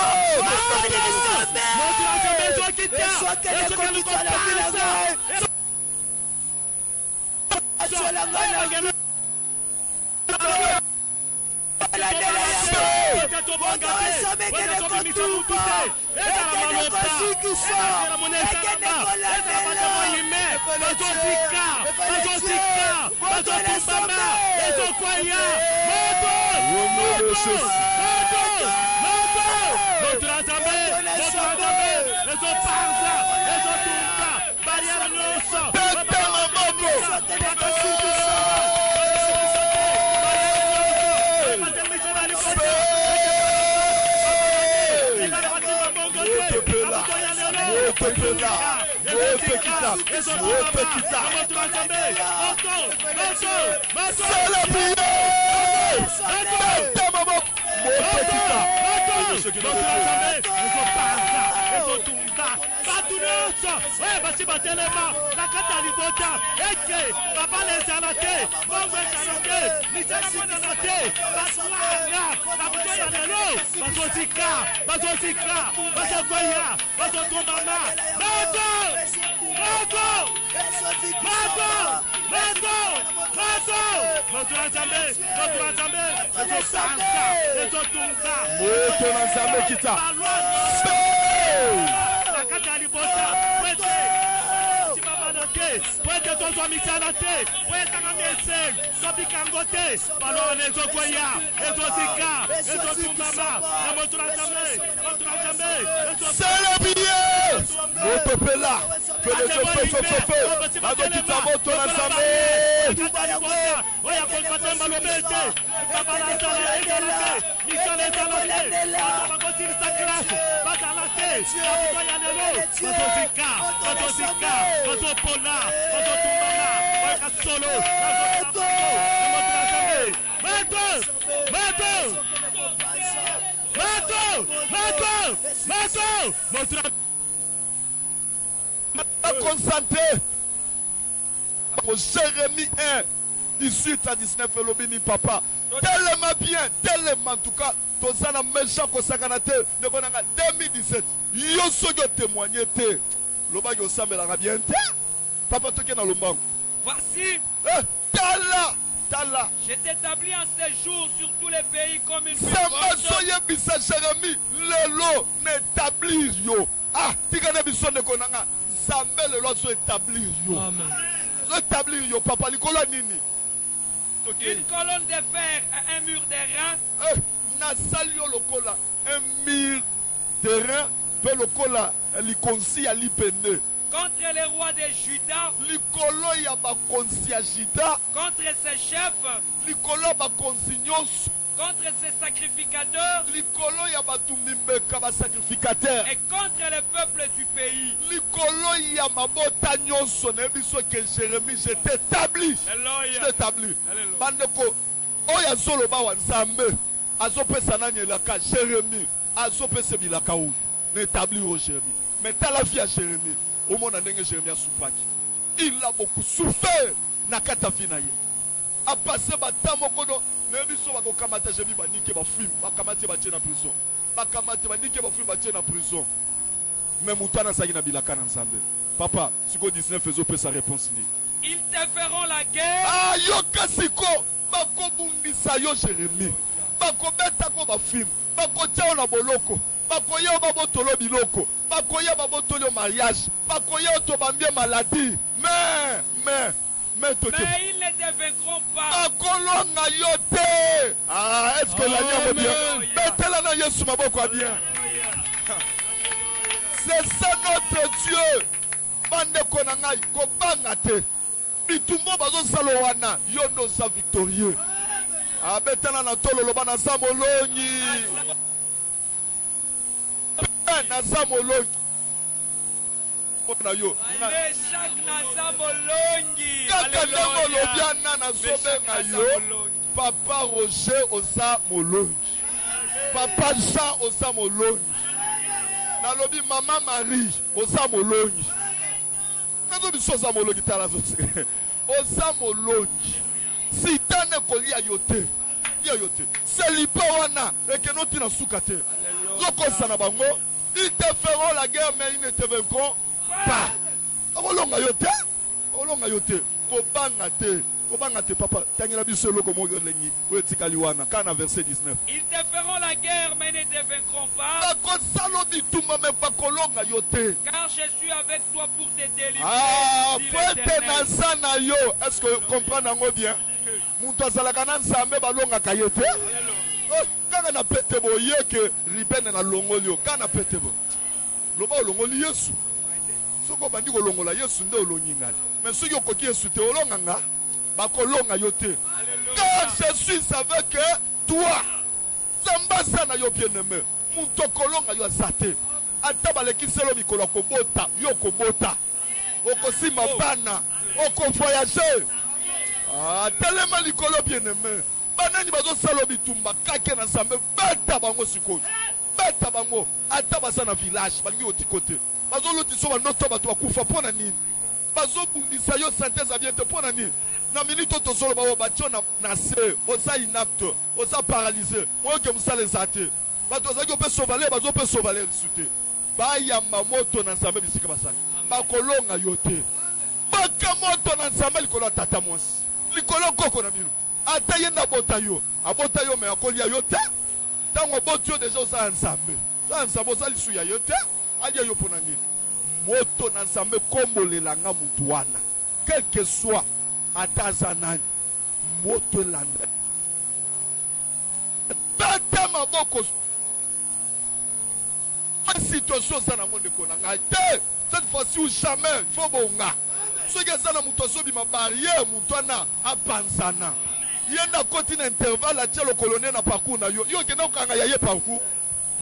Pour Jérémie 1, 18 à 19, Elobini papa. Tellement bien, tellement en tout cas. Tozana méchant ko sakanate, ne konanga 2017. Yo soyo témoigner te. Loba yo sambela bien te. Papa toke na lombango. Voici. Tala. Tala. Je t'établis en séjour sur tous les pays comme une Samba soye bisa Jérémie. Lelo n'établir yo. Ah, tigane biso ne konanga. Zambe lelo so établir yo. Amen. So établir yo papa likola nini. Une colonne de fer et un mur d'airain. Nasali yo lokola un mur d'airain pe lokola likonsi ya lipende. Contre les rois de Juda, likolo ya bakonsi ya Juda, contre ses chefs, likolo bakonsi nyonso, contre ses sacrificateurs, likolo ya batumimbeka ba sacrificateur, et contre le peuple du pays. likolo ya mabota nyonso na biso que Jérémie je t'établis. Je t'établis. Bandeko oya zolo ba wa Nzambe azopesa nani elaka Jérémie azopesa bilaka oyo n'établir au Jérémie. Mais t'as la vie à Jérémie. Au monde en Jérémie a souffert. Il a beaucoup souffert. Nakata finaye. A passé bata mokodo. Nebiso ba kokamata Jérémie ba nike ba film. Ba kamate ba tient en prison. Ba kamate ba nike ba film ba tient en prison. Mais moutana sa na bilaka na Nzambe. Papa, siko 19 faisons peu sa réponse ni. Ils te feront la guerre. Ah yo kasiko ba ko bundisa yo Jérémie. Ba ko beta ko ba film. Ba ko tia na boloko. Bakoya babotolo biloko, bakoya babotolo mariage, bakoya otobambie maladie. Mais ils ne te vaincront pas. bakolonga yote. Ah, est-ce que la niaque bien? Betela na Yesu maboko bien. C'est ça notre Dieu. Bande konangai ko bangate. Bitumbo bazo salowana, yondo sa victorieux. Ah, betela na tolo lobana sa molongi. Nazamolongi. Papa Roger osa molongi. Papa Jean osa molongi. Nalobi Maman Marie osa molongi. Nazo biso osa molongi tala zote. Osa molongi. Si tane kolia yote. Yote. Selipa wana ekenoti na sukate. Ils te feront la guerre, mais ils ne te vaincront pas. Papa. Verset 19. Ils te feront la guerre, mais ils ne te vaincront pas. Car je suis avec toi pour te délivrer. Ah, dit l'Éternel. est-ce que vous comprenez bien? Quand on a pété bo yeke riben na longolio quand on a pété bo loba longoli Yesu soko bandi ko longola Yesu nde olonginga mais ceux qui koki Yesu te olonganga ba kolonga yote car je suis avec toi zambasa na yo bien-aimé muntu kolonga yo azate ata balekiselo mikolo kobota yo kobota okosima bana oko voyager ah tellement likolo bien-aimé. Banani bazo salo bitumba kake na Nzambe beta bango sikoyo beta bango ata basa na village balingi otikote bazo lotiso ba noto bato bakufa pona nini bazo bundisa yo synthèse abiente pona nini na minute to solo bawo batio na se oza inapte oza paralysé moke musale zate bato zaki ope sauvaler bazo pe sauvaler sute ba yamba moto na Nzambe bisika basali bakolonga yote baka moto na Nzambe likolo tata mwasi likolo koko na bino. Ataye na botayo, abotayo me akolia yote. Tango botio deja osa Nzambe. Sa Nzambe osa lisu ya yote. Alia yo pona nini? Moto na Nzambe kombolela nga mutu wana. Quel que soit atazanani. Moto landa. Bata maboko. Situation ça na monde ko na nga. Cette fois-ci ou jamais, il faut bonga. Ce qui est ça na mutu sobi ma barrière mutu wana abanzana. Yenda koti na intervalle atia le colonel na parcours na yo. Yo kena okanga ya ye parcours.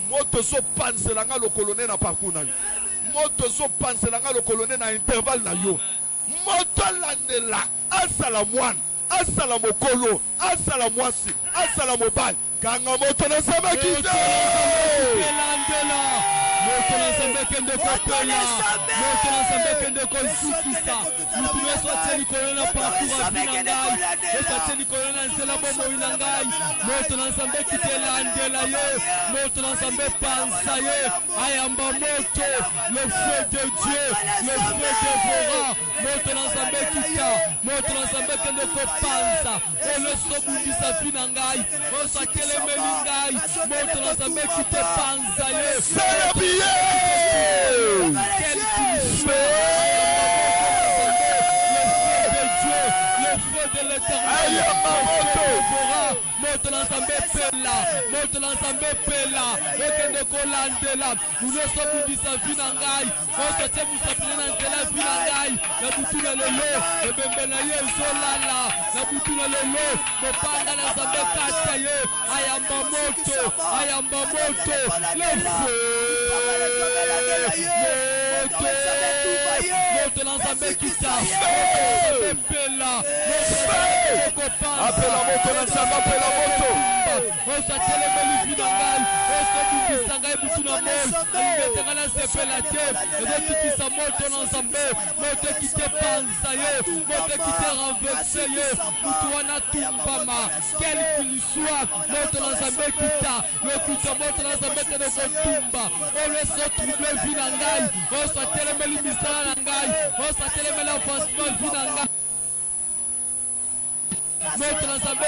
Moto so panselanga le colonel na parcours na yo. Moto so panselanga le colonel na intervalle na yo. Moto landela asala mwana, asala mokolo, asala mwasi, asala mobali. Kanga moto na Nzambe kite. moto na nzambe kende kopela moto na nzambe kende kozikisa mutu nyonso atie likolo na parcours avi na ngai nyonso atie likolo na nzela bomoi na ngai moto na nzambe kitelandela ye moto na nzambe panza ye ayamba moto le feu de Dieu le feu dévorant moto na nzambe kita moto na nzambe kende kopanza oloso bundisa vi na ngai oso atelemeli ngai moto na nzambe kite panza ye quel qu'il soit le feu de l'éternel moto na nzambe pela moto na nzambe pela ekende kolandela nyonso bundisa vi na ngai oso tie musapile na nzela vi na ngai na butu na lelo ebembe na ye ezolala na butu na lelo mopanga na nzambe kata ye ayamba moto le moto na nzambe kita pela appela moto na nzambe appela moto oso atelemeli vi na ngai oso bundisa ngai butu na moi alingetanga na sepela te ezotikisa moto na nzambe moto ekite panza ye moto ekite renverse ye mutu wana tumbama quel qu'il soit moto na nzambe kita lokuta moto na nzambe kende kotumba oyo esotrouble vi na ngai oso atelemeli misala na ngai oso atelemeli avancement vi na ngai moto na nzambe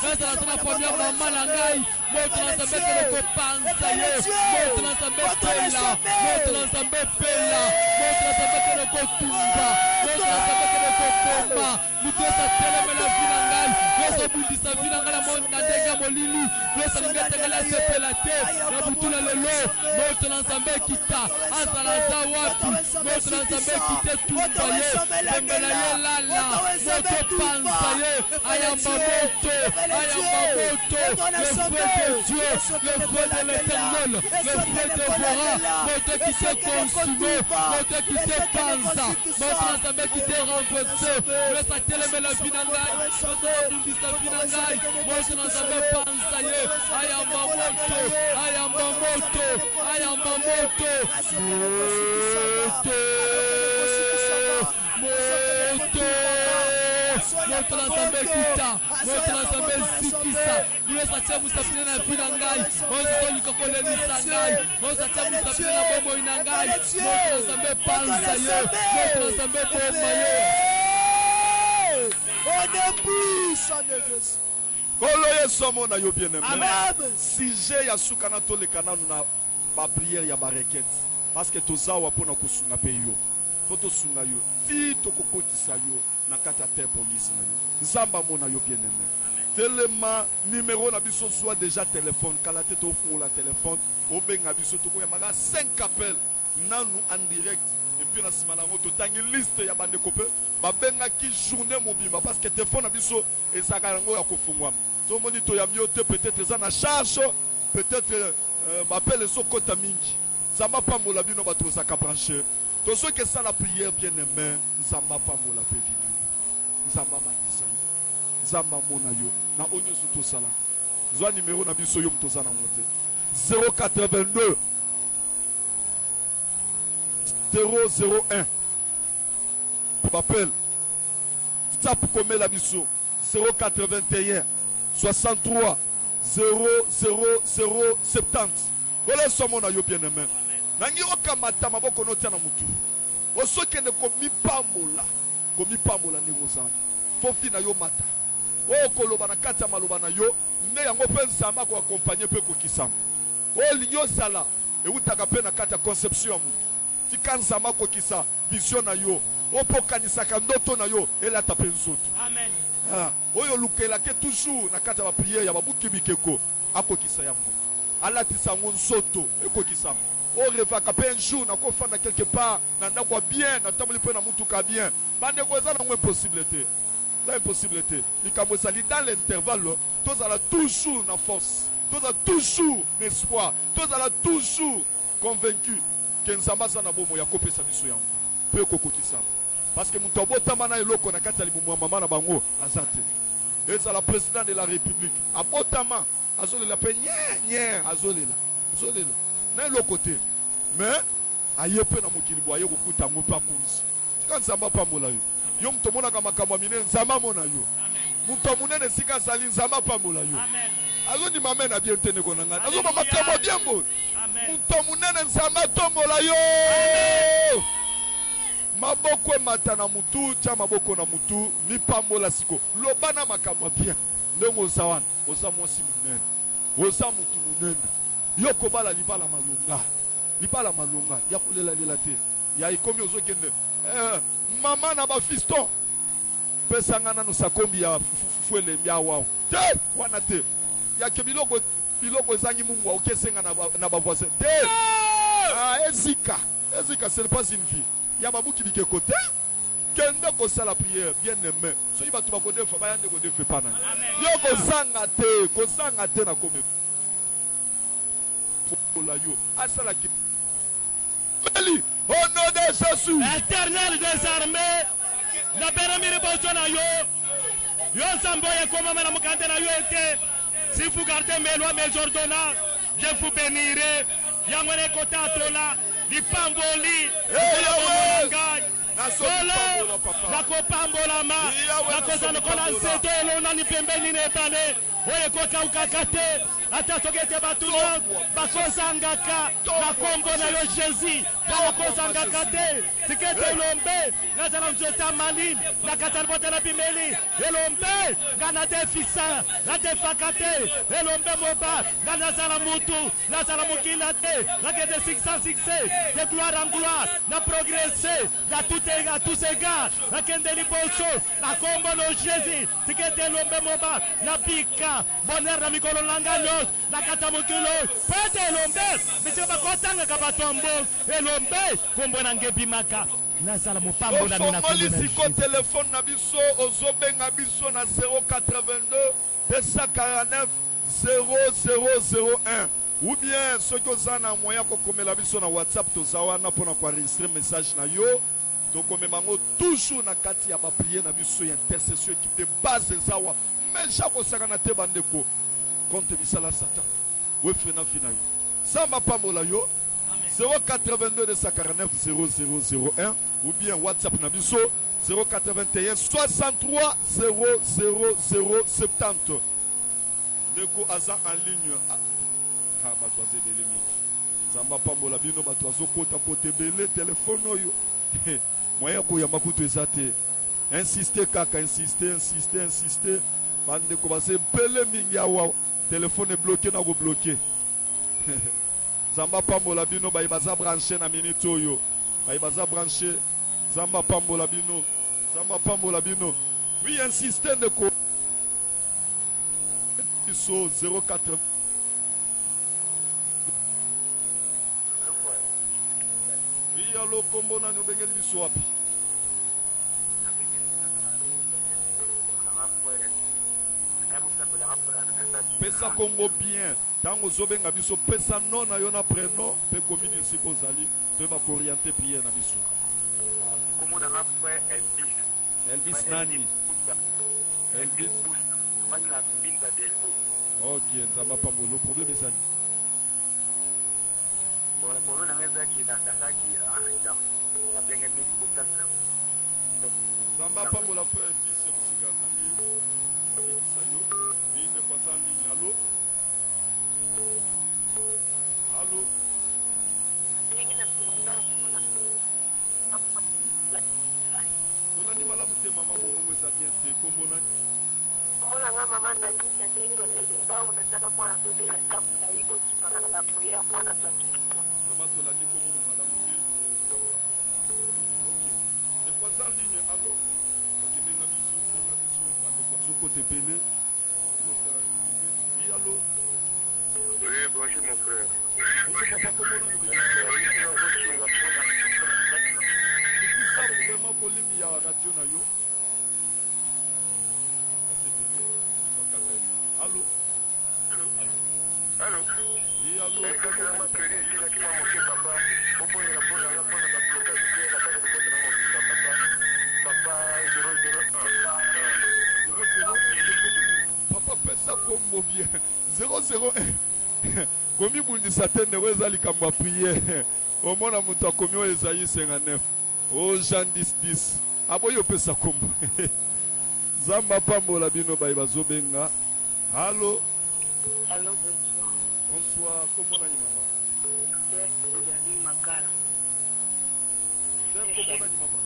ezala na première mama na ngai moto na nzambe kende kopanza ye moto na nzambe pela moto na nzambe pela moto na nzambe kende kotumba moto na nzambe kende kopomba mutu oso atelemela vi na ngai yoso bundisa vi na ngai na ndenge ya molili yoso alingi etengela sepela te na butu na lelo moto na nzambe kita azala aza wapi moto na nzambe kite tumba ye pembe na ye lala moto panza ye ayamba moto le feu de Dieu, le feu de l'éternel, le feu dévorant, moto qui te consume, moto qui te panza, moto nzambe qui te renverse, le sateleme la vie na ngai, moto bundisa vi na ngai, moto nzambe panza ye, ayamba moto, moto na nzambe kita moto na nzambe zikisa nyonso atia musapile na vi na ngai ozo likokolelisa ngai ozo atia musapile na bomoi na ngai moto na nzambe panza ye moto na nzambe boma ye kolo yesu amona yo bien-aimé sujet ya suka na toleka nanu na bapriere ya barekete parce que tozawa mpona kosunga mpe yo fo tosunga yo ti tokokotisa yo na kati ya terre polisi na yo nzambe amona yo bien-aimé telema numéro na biso soit déjà téléphone kala te tofungola téléphone obenga biso tokoyambaka 5 appels nanu en direct et puis na nsima nango totangi liste ya bandeko mpe babengaki journée mobimba parce que téléphone na biso ezalaka yango ya kofungwama tomoni toyambi yo te peut-être eza na charge peut-être bapele ezokota mingi nzambe apambola bino bato ozalaka branché to soki esala prière bien-aimé nzambe apambola mpe vi na yo nzambe amatisa yo nzambe amona yo na oyo nyonso tosala zwa numéro na biso yo moto oza nango te 082 001 bapele tap komela biso 081 63 00070 oleso mona yo bien-aimé nangi okamata maboko notia na mutu osokende komipambola ndenge ozala fofi na yo mata okoloba na kati ya maloba na yo nde yango mpe nzambe akoakompanye mpe kokisama olingi ozala eutaka mpe na kati ya conception ya mutu tika nzambe akokisa vision na yo opokanisaka ndoto na yo elata mpe nzoto oyo lukelake toujours na kati ya bapriere ya babuki bikeko akokisa yango alatisa yango nzoto ekokisama orevaka mpe un jour nakofanda quelque part na ndako ya bien natamboli mpe na mutuka bien bandeko eza nango impossibilité eza impossibilité likambo ezali dans l'intervalle tozala toujours na force tozala toujours na espoir tozala toujours convaincu ke nzambe aza na bomoi ya kopesa biso yango mpe ekokokisama parce que moto abotama na eloko na kati ya libumu ya mama na bango aza te ezala président de la république abotama azolela pe nye azolela na l'autre côté mais aye pe na mokili bo aye kokuta ngo pa kunzi tika nzamba pambola yo mto mona kama kama mine nzamba mona yo mto munene sika zali nzamba pambola yo azo ni mame na bien tene kona ngana azo mama kama bien bo mto munene nzamba tombola yo maboko mata na mutu cha maboko na mutu mipambola siko lobana makamwa bien ndongo zawana oza mwasi munene oza mutu munene yoko bala libala malonga ya kulela te ya ikomi ozokende mama na ba fiston pesa ngana no sakombi ya fuele mbia wao te wana te ya ke biloko ezangi mungu okesenga na ba voisin te ezika c'est pas une vie ya babuki bikeko te kende kosala prière bien aimé soki bato bakodefa bayande kodefe pana yo kozanga te na kome la yo asala ki meli au nom de Jésus éternel des armées na beramiri boso na yo sambo ye koma na mukande na yo ete si vous gardez mes lois mes ordonnances je vous bénirai yangone kotatola lipamboli solo nakopambolama nakozalokola nseto elonani pembeni na ebale oyo ekokawukaka te ata soki ete bato bakozangaka na kombo na yo jésus bakozangaka te siki ete elombe nazala nzota malili na kati ya libota na bimeli elombe nga nadefisa nadefaka te elombe moba nga nazala mutu nazala mokila te nakende succès de gloire en gloire na progresse na tous égards nakende liboso na kombo na jésus siki ete elombe moba na bika bonheur na mikolo nanga nyonso na kata mokilo pete elombe bisika bakotangaka bato mbo elombe kombo na ngebimaka nazala mopambola mina siko telefone na biso ozobenga biso na 082 249 0001 ou bien soki oza na moyen kokomela biso na WhatsApp toza wana mpona koenregistre message na yo tokomema ngo toujours na kati ya bapriere na biso ya intercession équipe de base ezawa mais jakosakana te bandeko contre misala satan wefrena fina yo zamba pambola yo 082 249 0001 ou bien WhatsApp na biso 081 63 00070 ndeko aza en ligne bato aza ebele mingi zamba pambola bino bato azokota kota ebele telefone oyo moyen koyamba kutu eza te insiste kaka insiste bandeko baza ebele mingi awa telefone ebloke na kobloke zamba pambola bino bayi baza branche na minute oyo bayi baza branche zamba pambola bino oui insiste ndeko biso 04 oui alo kombo nani obengeli biso wapi pesa kombo bien tango zobenga biso pesa non na yo na prénom pe commune siko zali to ba orienter prière na biso kombo na frère Elvis nani Elvis bana binga delbo OK nzamba pambolo problème ezani bon problème na meza ki na kasaki na benga ni kubutana nzamba pambola frère Elvis musika zali sayo bine kwa sa ligne allo Dolani malamu te mama mongo eza bien te kombo nani Ona nga mama na nita tengo na bao nataka kwa bebe ya kabla iko chipana na kuya kwa na tatu. Mama tolani kombo malamu te kabla kwa mama. OK. De quoi ça ligne allo OK benga biso bande kwa zoko te bele. Oui allo. Oui bonjour mon frère. Bonjour papa kombo nani bebe. Ça vraiment volume ya radio na yo. Allô? Allô? Oui, allô? Papa, 001. Papa, fais ça comme makambo bien 001 komi bundisa te ndeko eza likambo ya priere omona moto akomi oyo Ezaïe 59 o Jean 10:10 aboyi opesa kombo Nzambe apambola bino bayi bazobenga. Allo. Allô, bonsoir. Bonsoir, comment nani mama? C'est Oudani Makala. C'est comment nani mama?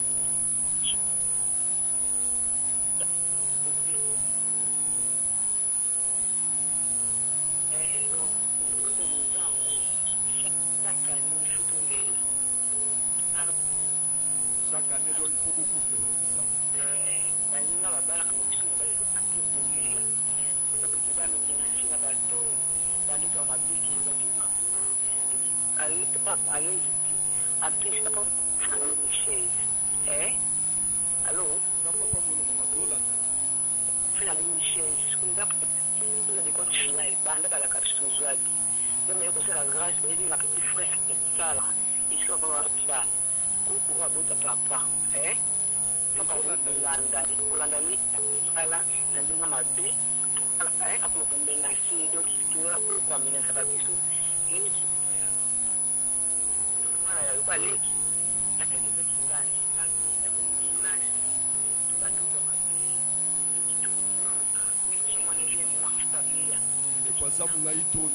Chaque année, il faut beaucoup faire, c'est ça? Allô?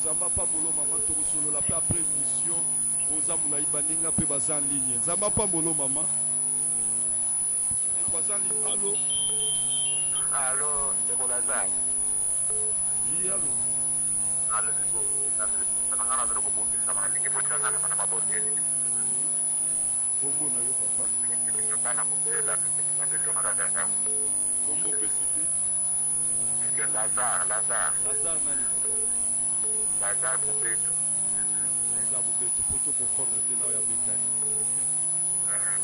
Nzamba pambolo mama tokosolo la pe après émission oza mulai baninga pe baza en ligne. Nzamba pambolo mama. Baza en ligne. Allô. Allô, c'est Lazare. Oui, allô. Allô, Kombo na yo papa. Kombo pesite. Lazare nani papa? Lazare Bobeto. Lazare Bobeto, poto conforme te na ya bekani.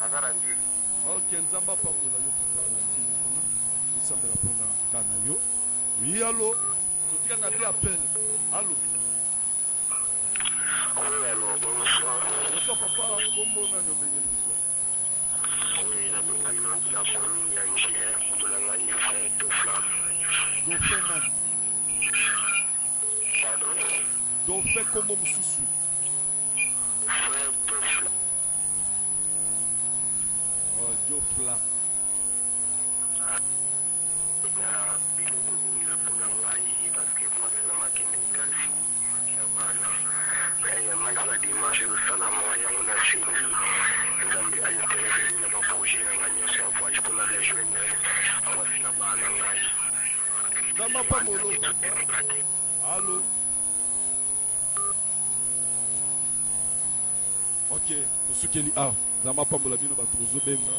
Lazare Ndili. Ok, Nzamba pambola yo papa na Ndili kuna. Nosambela pona kana yo. Oui, allô. Totika na te appel. Allô. Oui, allô, bonsoir. Bonsoir papa, kombo na yo bengeli biso. Oui, la famille ya Niger, de la frère Dauphin. Dauphin nani? Pardon? Dauphin kombo mususu. Frère Dauphin. Oh, Dauphin. Parce que moi, c'est la machine de calcium. Il y a maintenant des marches de ça, la moyen, on a fini. Nous avons intéressé dans nos projets, on a mis un voyage pour la région. On va faire là-bas, Nzamba pambolo papa. Allô. Ok, tosukeli ah, Nzamba pambola bino bato kozobenga.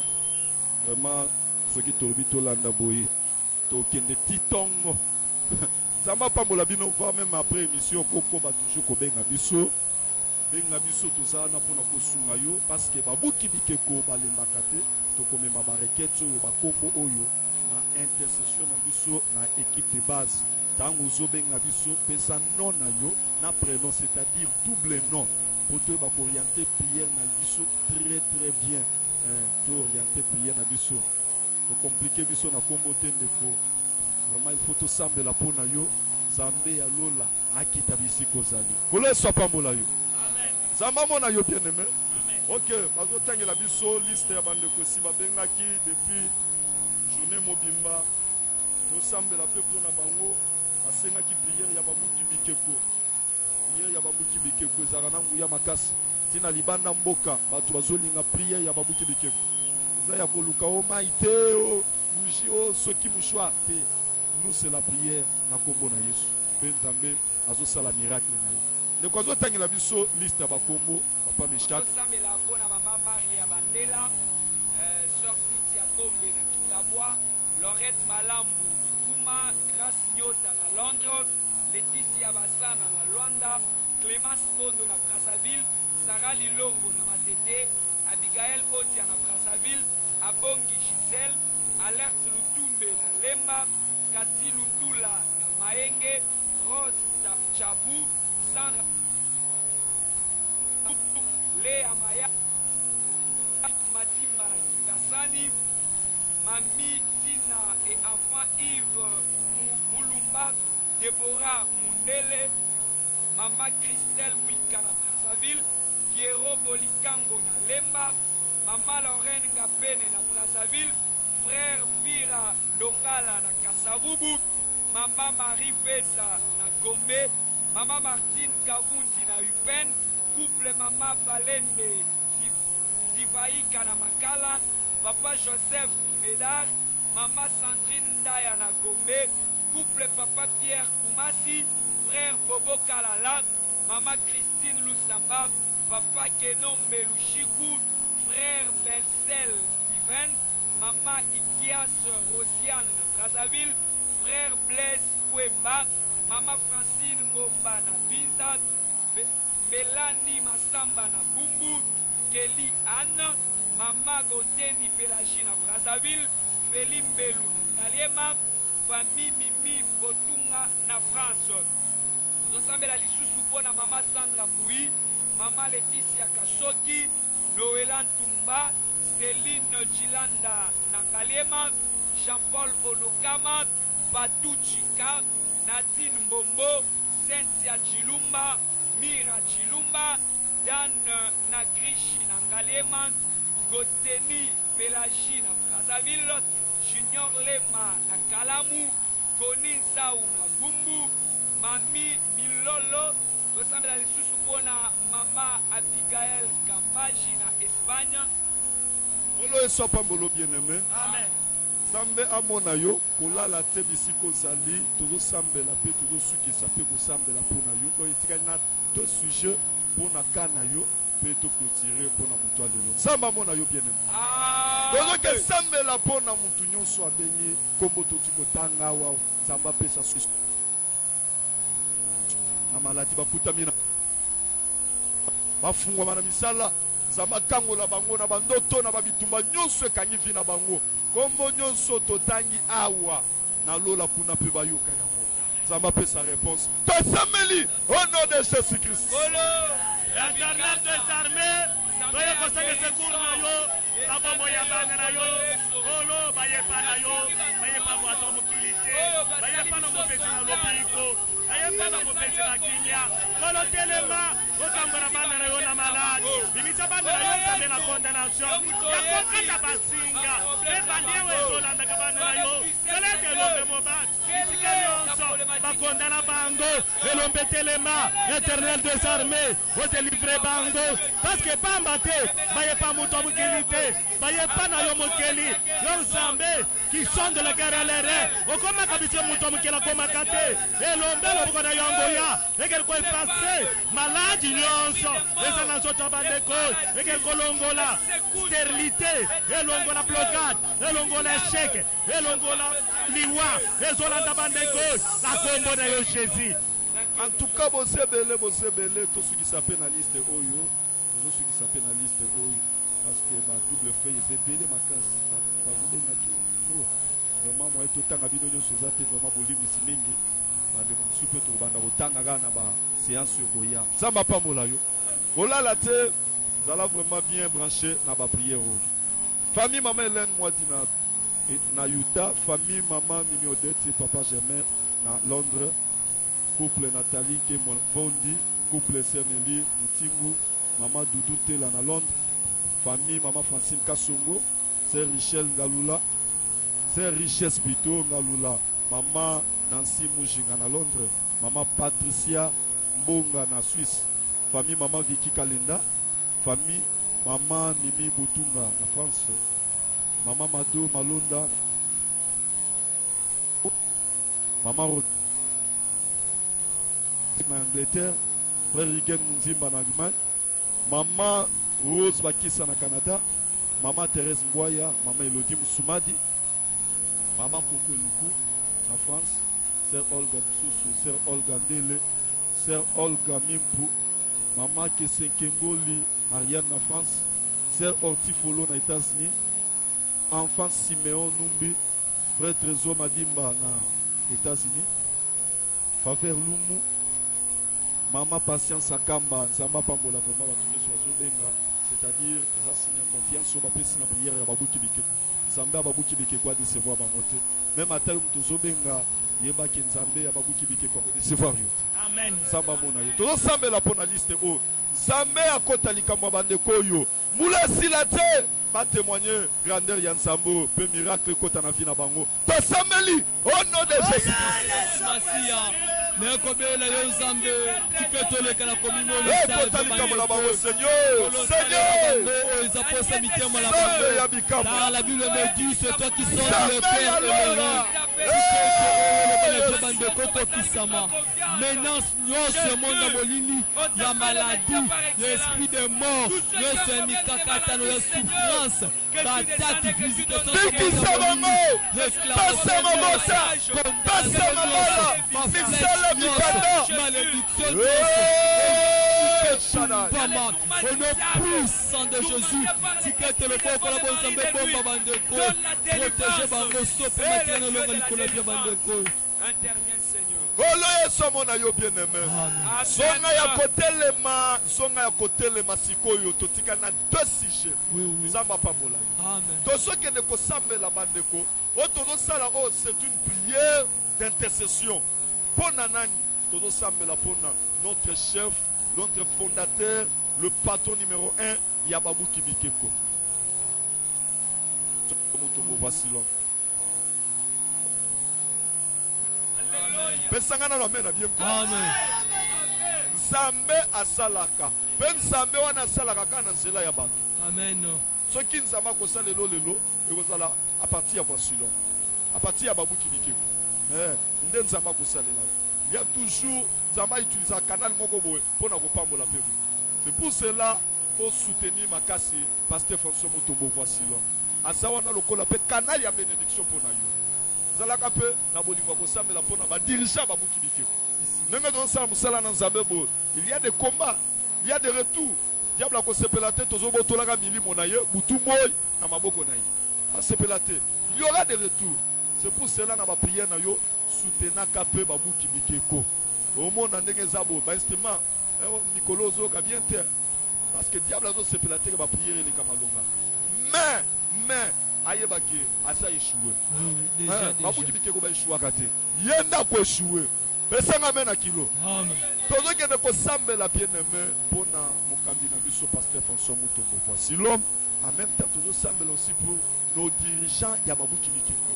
Vraiment, soki tolobi tolanda boye. Tokende titongo. Nzamba pambola bino voir même après émission koko ba toujours kobenga biso. Benga biso tozana pona kosunga yo parce que babuki bikeko balembaka te tokomema ba requête oyo bakombo oyo na intercession na biso na équipe de base. Tango zobenga biso pesa non na yo na prénom, c'est-à-dire double nom pour te ba orienter prière na biso très très bien. To orienter prière na biso. To compliquer biso na kombo tendeko. Vraiment il faut to sambe la pona yo Zambe ya lola akita bisiko zali. Kolo so pambola yo. Amen. Zamba mona yo bien aimé. Amen. OK, bazo tangela biso liste ya bande ko si babengaki depuis journée mobimba. To sambe la pe pona bango asenga ki prière ya babuki bikeko. Prière ya babuki bikeko ezara na nguya makasi. Tina libanda mboka bato bazolinga prière ya babuki bikeko. Eza ya koluka o maite o buji o soki mushwa te. Nous c'est la prière na kombo na Yesu. Benzambe azo sala miracle na yo. Le kwazo tangela biso liste ba kombo papa Meshak. Sambela pona mama Maria Bandela, sœur Cynthia Kombe na Kingabwa, Laurette Malambu Kuma, Grace Nyota na Londres, Laetitia Basana na Luanda, Clémence Bondo na Brazzaville, Sarah Lilongo na Matete, Abigail Odia na Brazzaville, Abongi Giselle, Alerte Lutumbe na Lemba, Kati Lutula na Maenge, Rose Chabu, Sandra Léa Maya, Matimba na Kingasani, Mami Tina et enfant Yves Moulumba, Déborah Mundele, Maman Christelle Mwika na Brazzaville, Piero Bolikango na Lemba, Maman Lorraine Ngapene na Brazzaville, Frère Vira Longala na Kasavubu, Maman Marie Fesa na Gombe, Maman Martine Kavundi na Upen, couple Maman Balende Divaïka na Makala, Papa Joseph Médard, Maman Sandrine Ndaya na Gombe, couple Papa Pierre Koumasi, Frère Bobo Kalala, Maman Christine Lusamba, Papa Kenombe Lushiku, Frère Belsel Steven, Maman Ikias Rosiane na Brazzaville, Frère Blaise Kwemba, Maman Francine Ngomba na Binza, Mélanie Massamba na Bumbu, Kelly Anne, Maman Gonteni Pélagie na Brazzaville, Félim Belou na Ngaliema, Famille Mimi Botunga na France. Tosambela lisusu pona Maman Sandra Moui, Maman Laetitia Kashoki, Noëlan Tumba, Céline Chilanda na Ngaliema, Jean-Paul Olokama, Patou Chika, Nadine Mbombo, Cynthia Chilumba, Mira Chilumba, Dan Nagrishi na Ngaliema, Goteni Pélagie na Brazzaville, Junior Lema na Kalamu, Konin Sao na Bumbu, Mami Milolo, tosambela lisusu pona Mama Abigail Kambaji na Espagne. Olo esopa mbolo bien-aimé. Amen. Sambe amona yo kolala te bisiko zali tozo sambela pe tozo sukisa pe ko sambela pona yo. Donc etikali na deux sujets pona kana yo pe to clôturer pona mutu lelo. Samba mona yo bien-aimé. Tozo ke sambela pona mutu nyonso abengi kombo to tiko tanga wa zamba pesa susu. Na malati bakutami na bafungwa bana misala zamba kangola bango na bandoto na babitumba nyonso ekangi vi na bango. Kombo nyonso totangi awa na lola kuna pe bayoka yango. Zamba pe sa réponse. Tosameli au nom de Jésus Christ. L'éternel des armées, soyez consacrés secours na yo, abomo ya bana na yo, olo baye pa na yo, baye pa boato mukilite, baye pa na mopesi na lopiko, baye pa na mopesi na kinya, kolo telema, okambara bana na yo na malade, bimisa bana na yo kambe na condamnation, ya kokata basinga, ebandiewe zolanda ka bana na yo, selete lombe mobat, isike nyonso, bakondana bango, elombe telema, éternel des armées, délivrer bango parce que pamba te baye pa muto mukilite baye pa na yo mukeli yo zambe qui sont de la guerre à l'air okoma kabisa muto mukela koma kate elombe lobuko na yongo ya ekel ko passer maladi nyonso eza na zoto bandeko ekel ko longola stérilité elongola blocade elongola échec elongola liwa ezolanda bandeko la kombo na yo Jésus. En tout cas, bosebele tout ce qui s'appelle la liste oyo, tout ce qui s'appelle la liste oyo, parce que ma double feuille est belé ma casse, pas vous donner tout. Vraiment moi tout temps abino nyo sozate vraiment bolimi simingi, ba de soupe to banda botanga gana ba séance goya. Zamba pambola yo. Ola la te, zala vraiment bien branché na ba prière oyo. Famille maman Hélène moi na Utah, famille maman Mimi Odette et papa Germain na Londres. Couple Nathalie Vondi, couple Serneli Moutingu, maman Doudou Tela na Londres, famille maman Francine Kassongo, sœur Richelle Ngalula, sœur Richesse Bito Ngalula, maman Nancy Mujinga na Londres, maman Patricia Mbonga na Suisse, famille maman Vicky Kalenda, famille maman Mimi Boutunga na France, maman Mado Malonda, maman en Angleterre, frère Rigen Munzimba en Allemagne, maman Rose Bakissa en Canada, maman Thérèse Mboya, maman Elodie Moussoumadi, maman Koko Luku en France, sœur Olga Moussou, sœur Olga Ndele, sœur Olga Mimpu, maman Kesenkengoli Marianne en France, sœur Ortifolo aux États-Unis, enfant Siméon Numbi, frère Trésor Madimba aux États-Unis, Faveur Lumu, maman Patience Akamba, Zamba Pambola, vraiment, c'est-à-dire, ça signe confiance sur ma personne, la prière, et la babouki bikeko. Nzambe ababuki bikeko a décevoir bango te. Même ata yo tozobenga yeba ke Nzambe ababuki bikeko a décevoir yo te. Amen. Nzamba mona yo. Tozosambela pona liste o. Nzambe akota likambo bandeko yo. Mula sila te ba témoigner grandeur ya Nzambo pe miracle kota na vie na bango. Tosambeli au nom de Jésus. Nekobela yo Nzambe tiketoleka na komimo le Seigneur. Car la Bible me dit c'est toi qui sors le Père élevé. Menace nyonso monda molili ya maladie, l'esprit de mort, nyonso mikakata no souffrance, bataki visitation malédiction au nom puissant de Jésus, si que le bon collaborateur bomba bandeko, protéger bango sope matino longa likolo bia bandeko. Interviens Seigneur. Olo somona yo bien-aimé. Zonga ya kotelema, zonga ya kotelema sikoyo totika na deux sujets. Nzamba pambola yo. Amen. To soki ne ko sambela bandeko, otozo sala o c'est une prière d'intercession. Pona nani, tozo sambela pona notre chef, notre fondateur, le patron numéro 1 Yababu Kibikeko. Voici l'homme. Pesangana la mena bien. Amen. Nzambe asalaka. Ben Nzambe wana asalaka kana nzela ya bato. Amen. Soki Nzambe akosala lelo ekozala à partir ya voici l'homme. À partir ya Babu Kibikeko. Nde Nzambe akosalela. Il y a toujours Nzambe utilise un canal moko boye pona kopambola pe. C'est pour cela qu'il faut soutenir ma casse pasteur François Mutombo voici l'homme. Azawana lokola pe canal ya bénédiction pour nayo. Zalaka pe na bolingo ko sambela pona ba dirigeant Babu Kibikeko. Nenga don sa musala na Nzambe bo. Il y a des combats, il y a des retours. Diable a ko sepela te tozo botolaka milimo na ye, butu moy na maboko na ye. A sepela te. Il y aura des retours. C'est pour cela na ba prière na yo soutenir pe Babu Kibikeko. Au monde ndenge zabo ba instrument Nicolas Zoka bien terre. Parce que diable a sepela te ba prière les kamalonga. Mais ayebaki asa échoué. Babu Kibikeko ba échoué kate. Yenda ko échoué. Pesanga mena kilo. Amen. Tozo kende ko sambela bien-aimé pona mokambi na biso pasteur François Mutombo. Voici l'homme. En même temps tozo sambela aussi pour nos dirigeants ya Babu Kibikeko.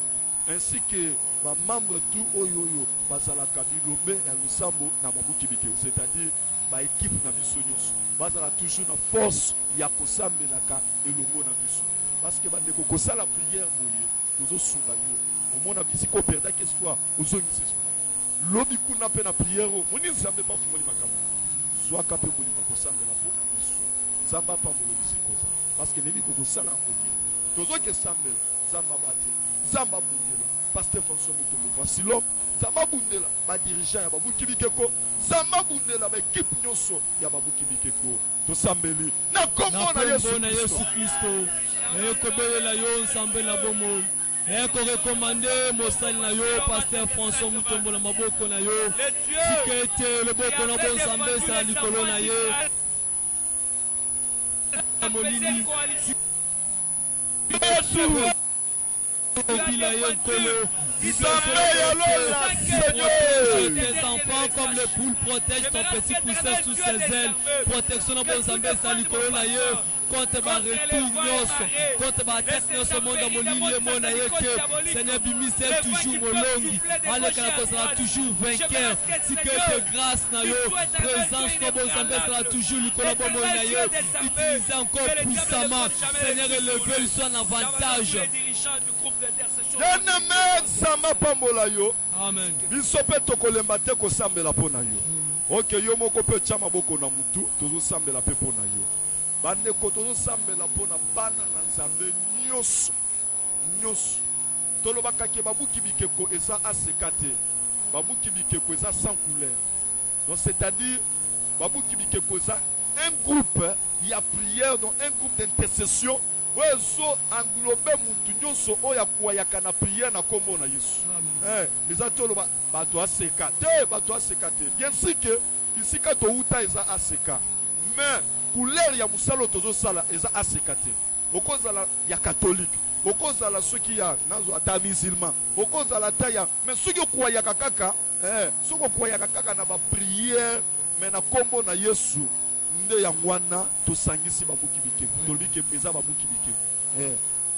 Ainsi que les membres tout oyoyo bazalaka bilombe ya lusambo na Babu Kibikeko, c'est-à-dire ba équipe na biso nyonso bazala toujours na force ya kosambelaka elongo na biso parce que bandeko kosala prière boye tozo sunga yo omona bisiko perda qu'espoir ozongisa espoir lobi kuna pe na prière moni Nzambe pa fungoli makambo zwaka pe bolima kosambela pona biso Nzamba pa molo bisiko za parce que nebi kosala ngodi tozo ke sambela Nzamba bate Nzamba bundela pasteur François Mutombo voici l'homme Nzamba bundela ba dirigeant ya Babu Kibikeko Nzamba bundela ba équipe nyonso ya Babu Kibikeko to sambeli na kombo na Yesu Kristo ekobelela yo Nzambe na bomo eko recommander mosali na yo pasteur François Mutombo na maboko na yo sikete le boko na bon Nzambe sa likolo na ye molili Yesu tes enfants comme le poule protège ton petit poussin sous ses ailes. Protection de bon Zambé salikolo na ye contre ma retour nyonso contre ma tête nyonso monde molili mona yeke Seigneur bimi c'est toujours molongi ale kana sera toujours vainqueur si que de grâce na yo présence de bon Zambé sera toujours likolo bon mona ye utiliser encore puissamment Seigneur élever le son avantage. Sama pambola yo. Amen. Biso pe tokolemba te ko sambela pona yo. OK yo moko pe chama boko na mutu tozo sambela pe pona yo. Bande ko tozo sambela pona bana na Nzambe nyonso. Nyonso. Tolobaka ke Babu Kibikeko eza asekate. Babu Kibikeko eza sans couleur. Donc c'est-à-dire Babu Kibikeko eza un groupe, il y a prière donc un groupe d'intercession. Wezo englobe muntu nyonso oya kuwayaka na prière na kombo na Yesu. Les atolo bato aseka te bien sûr que ici ka to uta eza aseka mais couleur ya musalo tozo sala eza aseka te okozala ya catholique okozala soki ya nazo ata musulman okozala taya mais soki okwayaka kaka soki okwayaka kaka na ba prière mais na kombo na Yesu nde yango wana tosangisi babuki bike tolobi ke eza babuki bike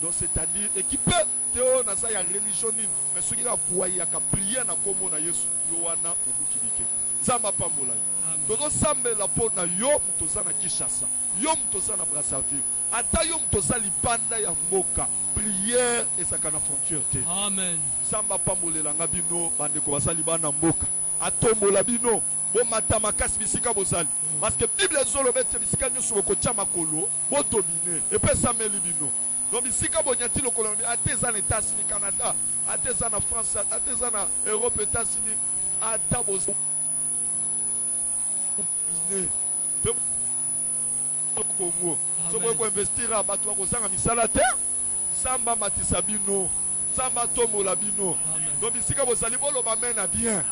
donc c'est-à-dire équipe teo na sa ya religion nini mais soki akwayaka prière na kombo na Yesu yo wana obuki bike nzamba pambola yo tozosambela mpo na yo mutoza na Kinshasa yo mutoza na Brazzaville ata yo mutoza libanda ya mboka prière ezaka na frontière te Amen. nzamba pambolela nga bino bandeko basali bana mboka atombola bino bomata makasi bisika bozali parce que Bible ezoloba ete bisika nyonso bokotia makolo bodomine epesameli bino donc bisika bonyati lokolo ate eza na États-Unis Canada ate eza na France ate eza na Europe États-Unis ata bozo Congo soki koinvestir bato bakozanga misala te nzamba matisa bino nzamba tombola bino donc bisika bozali boloba amen na bien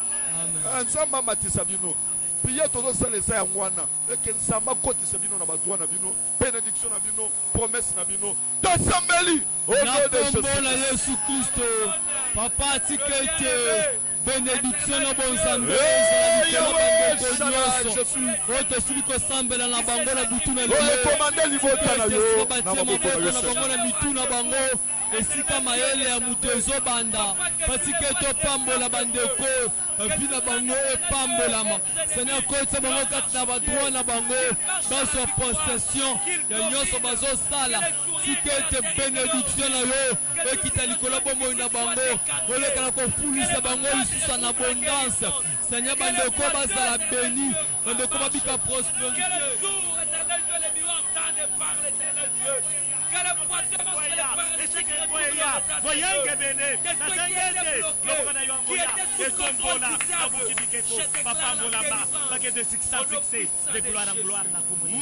nzamba matisa bino prière tozosala eza yango wana eke nzamba kotisa bino na badroit na bino bénédiction na bino promesse na bino tosambeli na kombo na Yesu Kristo papa atika ete bénédiction na bonzambe ezala likolo bandeko nyonso oyo tosili kosambela na bango na butu na lekomande libota na yo batie maboko na bango na mitu na bango esika mayele ya moto ezobanda pasike topambola bandeko bavi na bango epambolama seigneur kotisa bango kati na badroit na bango bazwa possession ya nyonso bazosala sika ete bénédiction na yo ekita likolo bomoi na bango oleka na kofulisa bango lisusu en abondance seigneur bandeko bazala béni bandeko babika prospérité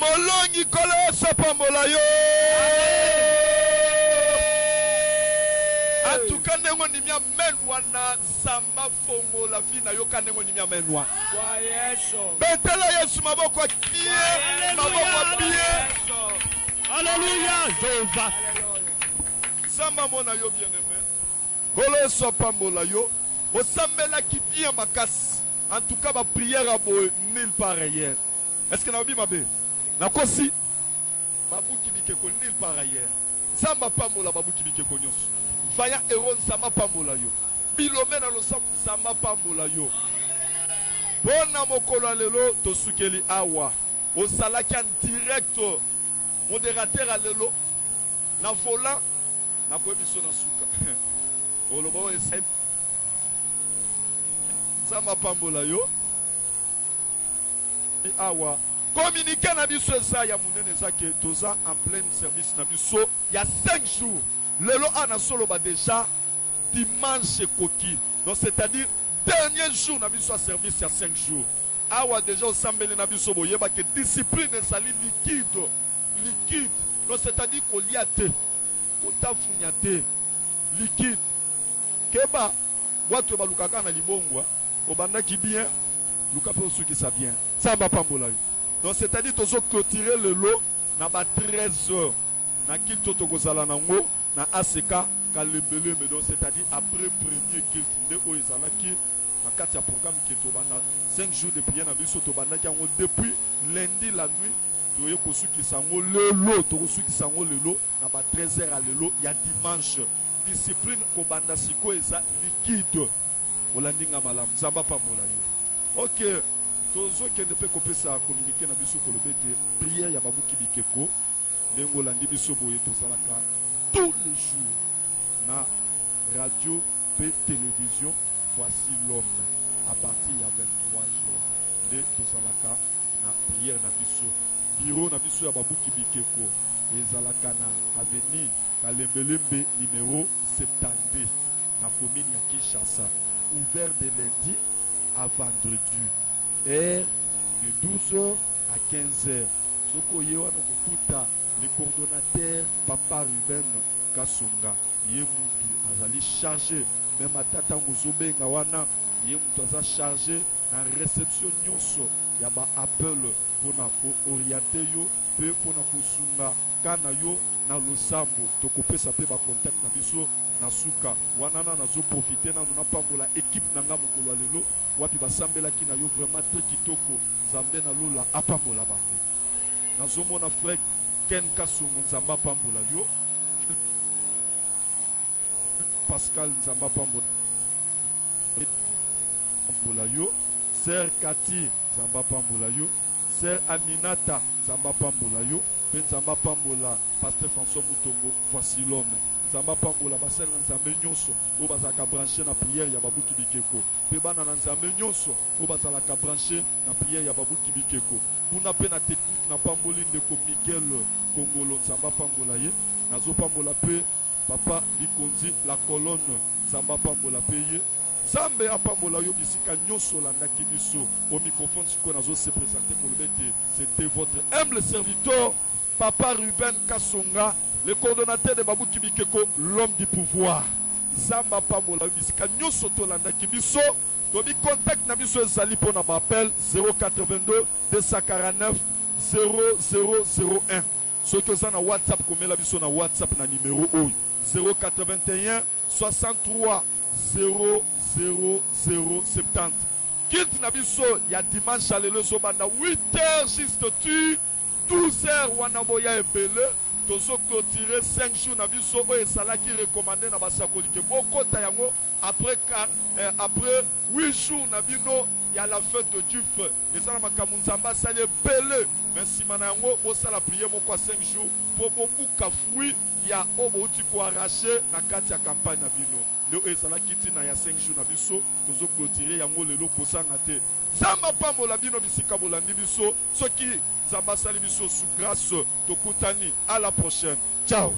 molongi koloso pambola yo atuka ndenge ndimi amenwa na zamba fongo la vie na yo ka ndenge ndimi amenwa betela Yesu maboko ya pie maboko ya pie Alléluia Jéhovah zamba mona yo bien-aimé koloso pambola yo osambelaki bien makasi en tout cas ba prière a boye nulle part ailleurs est-ce que na obi mabe nakosi babuki bikeko nulle part ailleurs zamba pambola babuki bikeko nyonso vaya eron sama pambola yo bilome na losa sama pambola yo bona mokolo lelo tosukeli awa osalaki en direct modérateur à lelo na volant na koyebiso na suka olobo ese sama pambola yo awa communiquer na biso eza ya munene zake toza en plein service na biso ya 5 jours lelo ana solo ba déjà dimanche koki donc c'est-à-dire dernier jour na biso à service ya 5 jours awa déjà osambeli na biso boyeba que discipline ezali liquide donc c'est-à-dire kolia te kotafunya te liquide keba watu balukaka na libongwa obandaki bien luka pe osukisa bien samba pambola yo donc c'est-à-dire tozo clôturer le lot na ba 13 heures na kilto tokozala nango na ACK kalembeleme donc c'est-à-dire après premier culte nde oyo ezalaki na kati ya programme ke tobanda 5 jours de prière na biso tobandaki yango depuis lundi la nuit toye kosukisa yango lelo tokosukisa yango lelo na ba 13h à lelo ya dimanche discipline kobanda siko eza liquide olandinga malamu nzamba pambola yo ok tozokende mpe kopesa communiqué na biso koloba ete prière ya babuki bikeko ndenge olandi biso boye tozalaka tous les jours na radio pe télévision voici l'homme à partir ya 23 jours nde tozalaka na prière na biso bureau na biso ya babuki bikeko ezalaka na avenue Kalembelembe numéro 72 na commune ya Kinshasa ouvert de lundi à vendredi heure de 12h à 15h soko yewa na kokuta le coordonnateur Papa Ruben Kasonga ye mutu azali chargé même atata ngozobenga wana ye mutu aza chargé na réception nyonso ya ba appel pona ko orienter yo pe pona kosunga kana yo na losambo tokopesa pe ba contact na biso na suka wanana nazo profiter na nuna pambola équipe nanga mokolo lelo wapi basambela ki na yo vraiment très kitoko Nzambe na lola apambola bango nazo mona frère Ken Kasongo Nzamba pambola yo Pascal Nzamba pambola yo Sœur Cathy Nzamba pambola yo Sœur Aminata Nzamba pambola yo pe Nzamba pambola Pasteur François Mutombo voici l'homme Nzamba pambola basel na Nzambe nyonso o bazaka brancher na prière ya babuki bikeko pe bana na Nzambe nyonso o bazalaka brancher na prière ya babuki bikeko kuna pe na technique na pamboli ndeko Miguel Kongolo Nzamba pambola ye nazo pambola pe papa Likonzi la colonne Nzamba pambola pe ye Nzambe apambola yo bisika nyonso landaki biso au microphone siko nazo se présenter pour le bête c'était votre humble serviteur Papa Ruben Kasonga le coordonnateur de Babuki Bikeko l'homme du pouvoir Nzamba pambola bisika nyonso to landaki biso tobi contact na biso ezali pona ba appel 082 249 0001 soki oza na WhatsApp komela biso na WhatsApp na numéro oyo 081 63 00070 kilt na biso ya dimanche lelo zobanda 8h juste tu 12h wana boya ebele tozo clôturer 5 jours na biso oyo esalaki recommandé na basakoli ke bokota yango après 8 jours na bino ya la fête de Duf ezala makambo Nzambe asali ebele mais nsima na yango bosala prière moko ya 5 jours po bobuka fruit ya oyo bouti koarrache na kati ya campagne na bino leo ezalaki ntina ya 5 jours na biso tozo clôturer yango lelo kosanga te Nzambe apambola bino bisika bolandi biso soki Nzambe asali biso sous grâce tokutani à la prochaine ciao.